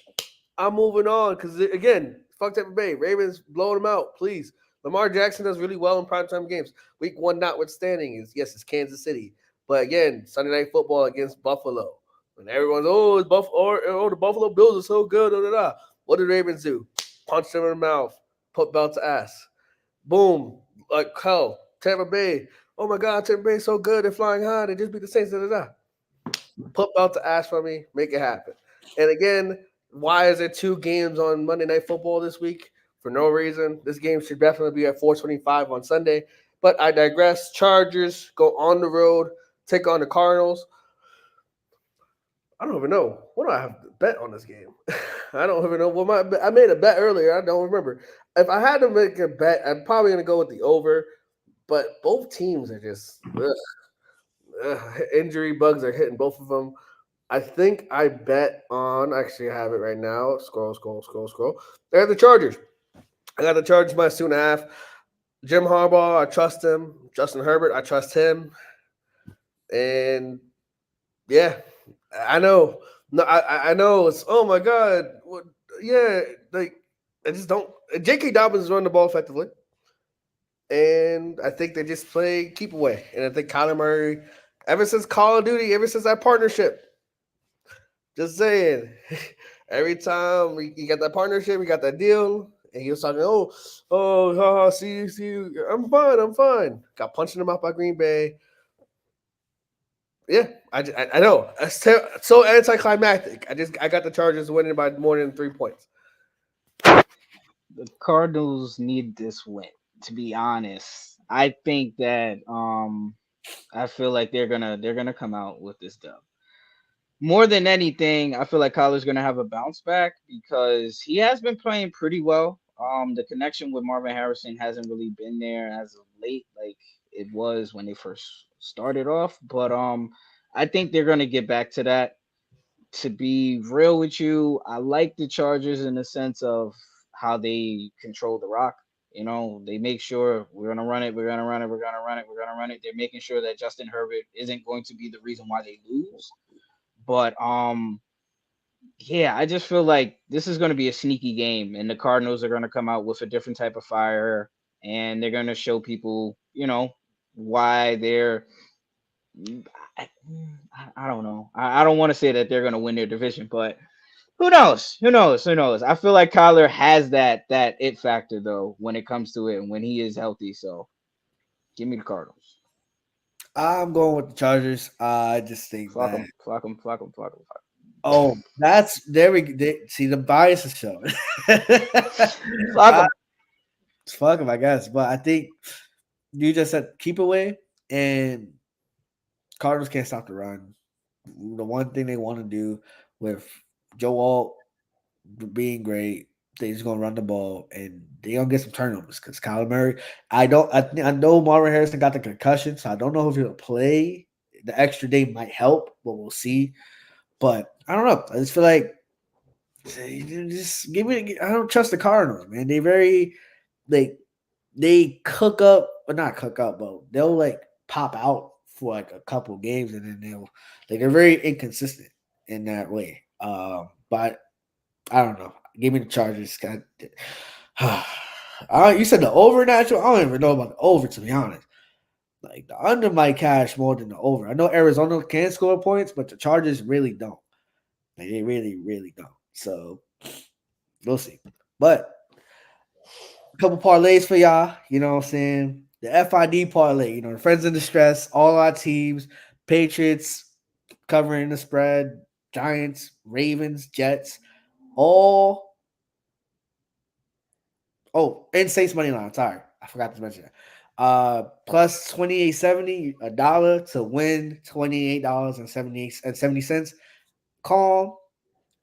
I'm moving on because, again, fuck Tampa Bay. Ravens blowing them out, please. Lamar Jackson does really well in primetime games. Week one notwithstanding is, yes, it's Kansas City. But again, Sunday Night Football against Buffalo. And everyone's, it's the Buffalo Bills are so good. Da, da, da. What did Ravens do? Punch them in the mouth. Put belt to ass. Boom. Like hell. Tampa Bay. Oh my God, Tampa Bay is so good. They're flying high. They just beat the Saints. Da, da, da. Put belt to ass for me. Make it happen. And again, why is there two games on Monday Night Football this week? For no reason. This game should definitely be at 4:25 on Sunday. But I digress. Chargers go on the road, take on the Cardinals. I don't even know. What do I have to bet on this game? I don't even know. I made a bet earlier. I don't remember. If I had to make a bet, I'm probably going to go with the over. But both teams are just injury bugs are hitting both of them. I think I bet on. Actually, I have it right now. Scroll. I got the Chargers. I got the Chargers by 2.5. Jim Harbaugh, I trust him. Justin Herbert, I trust him. And yeah, I know. No, I know. It's oh my God. What, yeah, like I just don't. J.K. Dobbins is running the ball effectively, and I think they just play keep away. And I think Kyler Murray, ever since Call of Duty, ever since that partnership, just saying, every time we got that partnership, we got that deal, and he was talking, see you, I'm fine. Got punched in the mouth by Green Bay. Yeah, I know. It's so anticlimactic. I got the Chargers winning by more than 3 points. The Cardinals need this win, to be honest. I think that I feel like they're gonna come out with this dub. More than anything, I feel like Kyler's gonna have a bounce back because he has been playing pretty well. The connection with Marvin Harrison hasn't really been there as of late, like it was when they first started off. But I think they're gonna get back to that. To be real with you, I like the Chargers in the sense of how they control the rock. They make sure we're gonna run it, we're gonna run it, we're gonna run it, we're gonna run it. They're making sure that Justin Herbert isn't going to be the reason why they lose. But yeah, I just feel like this is going to be a sneaky game, and the Cardinals are going to come out with a different type of fire, and they're going to show people, why they're. I, I don't know. I don't want to say that they're going to win their division, but who knows? Who knows? Who knows? I feel like Kyler has that it factor though when it comes to it and when he is healthy. So give me the Cardinals. I'm going with the Chargers. I just think Flock that. them, flock them, flock them, flock them. Oh, that's there. See the bias is showing. Flock uh, them. Fuck him, I guess. But I think you just said keep away, and Cardinals can't stop the run. The one thing they want to do with Joe Alt being great, they just gonna run the ball and they gonna get some turnovers because Kyler Murray. I know Marvin Harrison got the concussion, so I don't know if he'll play. The extra day might help, but we'll see. But I don't know. I just feel like just give me. I don't trust the Cardinals, man. They very like they cook up, or not cook up, but they'll like pop out for like a couple games, and then they're very inconsistent in that way. But I don't know. Give me the Chargers. You said the over natural. I don't even know about the over, to be honest. Like the under might cash more than the over. I know Arizona can score points, but the Chargers really don't. Like they really, really don't. So we'll see. But a couple parlays for y'all. You know what I'm saying? The FID parlay. You know, the friends in distress. All our teams. Patriots covering the spread. Giants, Ravens, Jets. All. Oh, and Saints money line. Sorry, I forgot to mention that. Plus 28.70 $1 to win $28.70. Calm.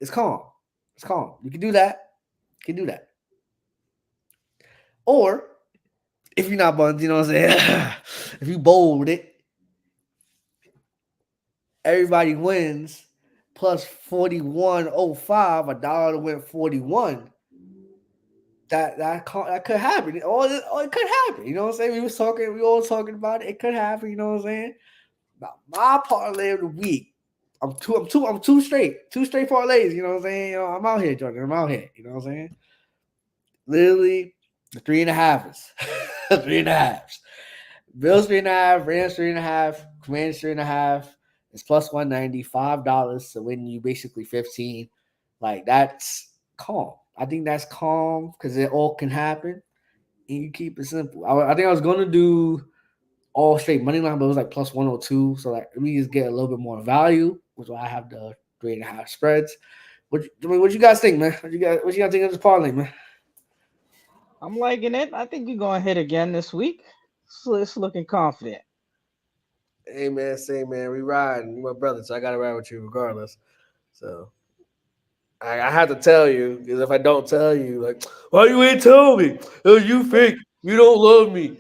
It's calm. It's calm. You can do that. You can do that. Or if you're not buns, you know what I'm saying? If you bold it, everybody wins plus 41.05 $1 to win 41. That could happen. Or it could happen. You know what I'm saying? We all talking about it. It could happen, you know what I'm saying? Now, my parlay of the week. I'm two straight. Two straight parlays, you know what I'm saying? You know, I'm out here, Jordan. I'm out here. You know what I'm saying? Literally, the 3.5s. 3.5s. Bills 3.5, Rams 3.5, Commanders 3.5. It's plus 190, $5 to win you basically 15. Like that's calm. I think that's calm because it all can happen. And you keep it simple. I think I was gonna do all straight money line, but it was like plus 102. So like let me just get a little bit more value, which is why I have the 3.5 spreads. What you guys think, man? What you guys think of this parlay, man? I'm liking it. I think you're going to hit again this week. So it's looking confident. Hey man, say man, we riding. You my brother, so I gotta ride with you regardless. So I have to tell you because if I don't tell you, like, why you ain't tell me? Oh, you fake. You don't love me.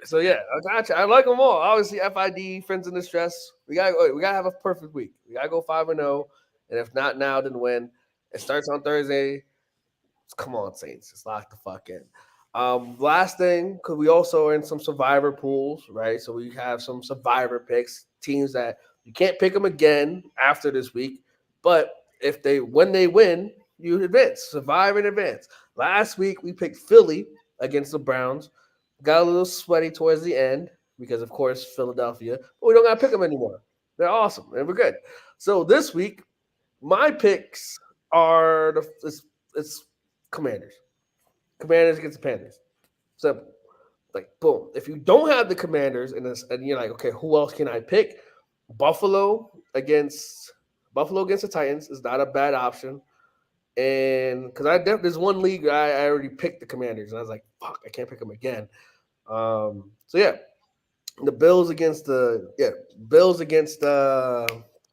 So yeah, I got you. I like them all. Obviously, FID, friends in distress. We gotta have a perfect week. We gotta go 5-0, and if not now, then when? It starts on Thursday. Come on, Saints. Just lock the fuck in. Last thing, because we also are in some survivor pools, right? So we have some survivor picks, teams that you can't pick them again after this week. But when they win, you advance, survive in advance. Last week we picked Philly against the Browns. Got a little sweaty towards the end because, of course, Philadelphia. But we don't got to pick them anymore. They're awesome and we're good. So this week, my picks are it's Commanders. Commanders against the Panthers. Simple. Like boom. If you don't have the Commanders and you're like, okay, who else can I pick? Buffalo against the Titans is not a bad option. And because there's one league I already picked the Commanders and I was like, fuck, I can't pick them again. So yeah, the Bills against the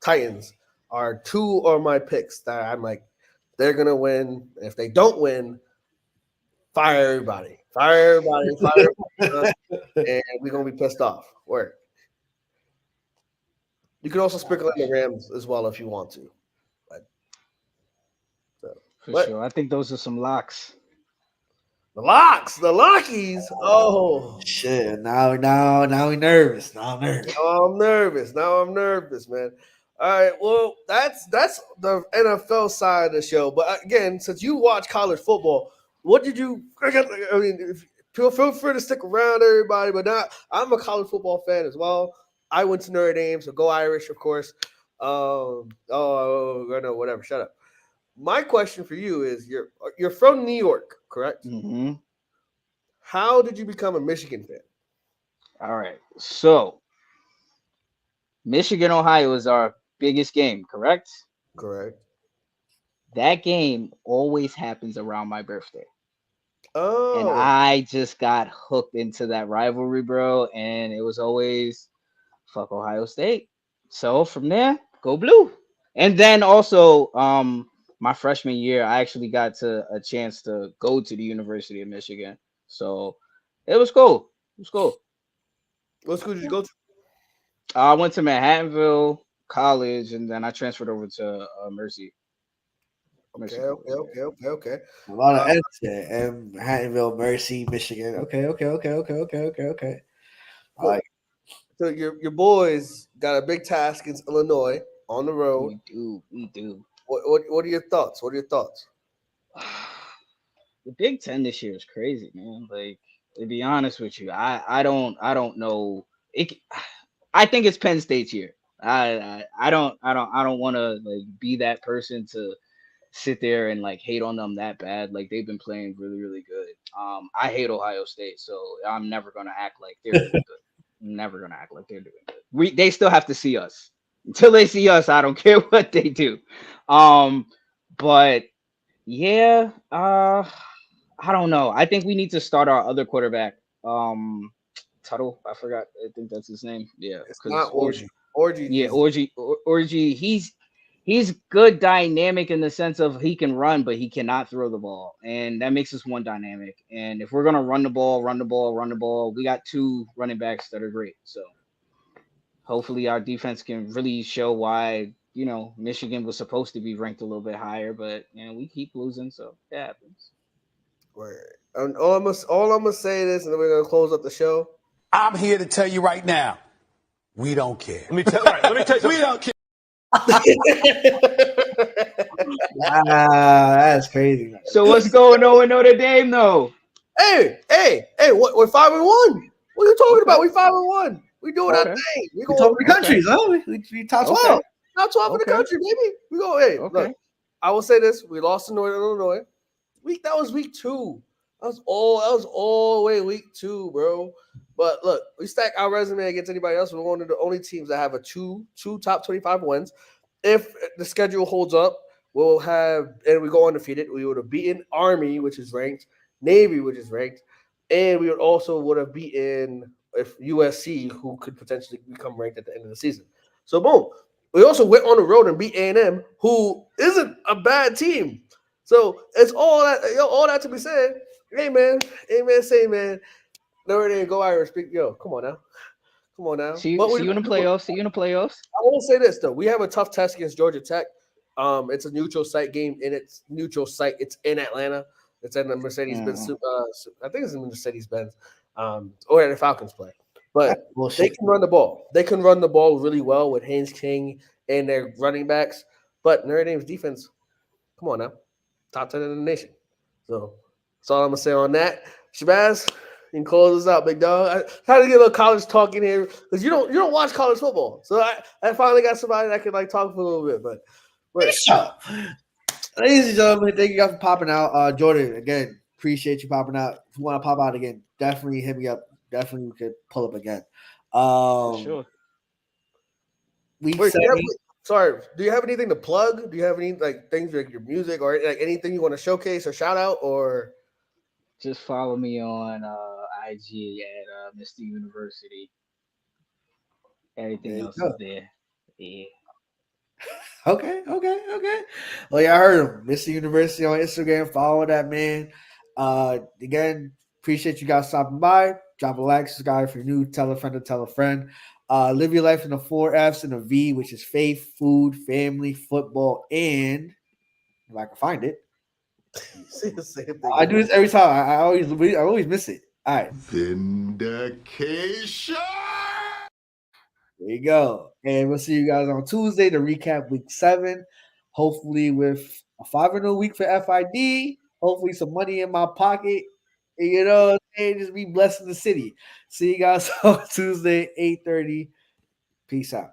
Titans are two of my picks that I'm like they're gonna win. If they don't win, fire everybody, and we're gonna be pissed off. Word. You can also sprinkle in the Rams as well if you want to. But, so, For but sure. I think those are some locks. the Lockies. Oh, Shit. Now we nervous. Now I'm nervous. Now I'm nervous, man. All right, well, that's the NFL side of the show. But again, since you watch college football, what did you? I mean, Feel free to stick around, everybody. But not, I'm a college football fan as well. I went to Notre Dame, so go Irish, of course. No, whatever. Shut up. My question for you is: you're from New York, correct? Mm-hmm. How did you become a Michigan fan? All right. So Michigan, Ohio is our biggest game, correct? Correct. That game always happens around my birthday. And Oh, I just got hooked into that rivalry, bro. And it was always fuck Ohio State. So from there, go blue. And then also, my freshman year, I actually got to a chance to go to the University of Michigan. So it was cool. It was cool. what school did you go to? I went to Manhattanville College, and then I transferred over to Okay, Mercy okay, College. Yeah. okay, okay, okay. A lot of Uh, N's there. M, Hattonville, Mercy, Michigan. Okay. I so, like so your boys got a big task against Illinois on the road. We do. What are your thoughts? What are your thoughts? The Big Ten this year is crazy, man. Like to be honest with you, I don't know. I think it's Penn State's year. I don't want to like be that person to sit there and like hate on them that bad. Like they've been playing really good. I hate Ohio State, so I'm never gonna act like they're doing good. Never gonna act like they're doing good. They still have to see us. Until they see us, I don't care what they do. Um, but yeah, I don't know. I think we need to start our other quarterback. Um, Tuttle, I forgot. I think that's his name. Yeah, It's not because orgy. Orgy yeah, is Orgy. He's good dynamic in the sense of he can run, but he cannot throw the ball, and that makes us one dynamic. And if we're gonna run the ball, we got two running backs that are great. So hopefully our defense can really show why Michigan was supposed to be ranked a little bit higher, but we keep losing, so it happens. right. And all I'm gonna say this, and then we're gonna close up the show. I'm here to tell you right now, we don't care. Let me tell you We something. don't care. that's crazy. Man. So what's going on with Notre Dame though? Hey! What? We're 5-1. What are you talking Okay, about? We 5-1. We doing our okay, thing. We We going top of the okay, countries, huh? We top okay, 12. top 12 in the okay, country, baby. We go. Hey, look. okay. I will say this: we lost to Northern Illinois. That was week 2. That was all the way week 2, bro. But look, we stack our resume against anybody else. We're one of the only teams that have a two top 25 wins. If the schedule holds up, we'll have, and we go undefeated. We would have beaten Army, which is ranked, Navy, which is ranked, and we would have beaten if USC, who could potentially become ranked at the end of the season. So boom. We also went on the road and beat A&M, who isn't a bad team. So it's all that to be said. Amen. Say man. Never did go Irish. Come on now. Come on now. But See you in the playoffs. See you in the playoffs. I will say this though. We have a tough test against Georgia Tech. It's a neutral site game, and it's neutral site. It's in Atlanta. It's in the Mercedes-Benz. Mm. I think it's in Mercedes-Benz. Or at the Falcons play. That's But they bullshit. can run the ball. They can run the ball really well with Haynes King and their running backs. But Notre Dame's defense, come on now, top 10 in the nation. So that's all I'm gonna say on that. Shabazz, you can close us out, big dog. I try to get a little college talk in here because you don't watch college football. So I finally got somebody that can like talk for a little bit. But wait, So, ladies and gentlemen, thank you guys for popping out. Jordan, again, appreciate you popping out. If you want to pop out again, definitely hit me up. Definitely we could pull up again. For sure. Week wait. 7. Sorry, do you have anything to plug? Do you have any like things like your music or like anything you want to showcase or shout out or? Just follow me on IG at Mr. University. There Everything you else go. is there. Yeah. Okay. Well, yeah, I heard him. Mr. University on Instagram. Follow that man. Again, appreciate you guys stopping by. Drop a like, subscribe if you're new. Tell a friend to tell a friend. Live your life in the 4 F's and a V, which is faith, food, family, football, and if I can find it. See the same thing. I do this every time. I always miss it. All right. Vindication. There you go. And we'll see you guys on Tuesday to recap week 7. Hopefully with a 5-0 week for FID. Hopefully some money in my pocket. You know, just be blessed in the city. See you guys on Tuesday, 8:30. Peace out.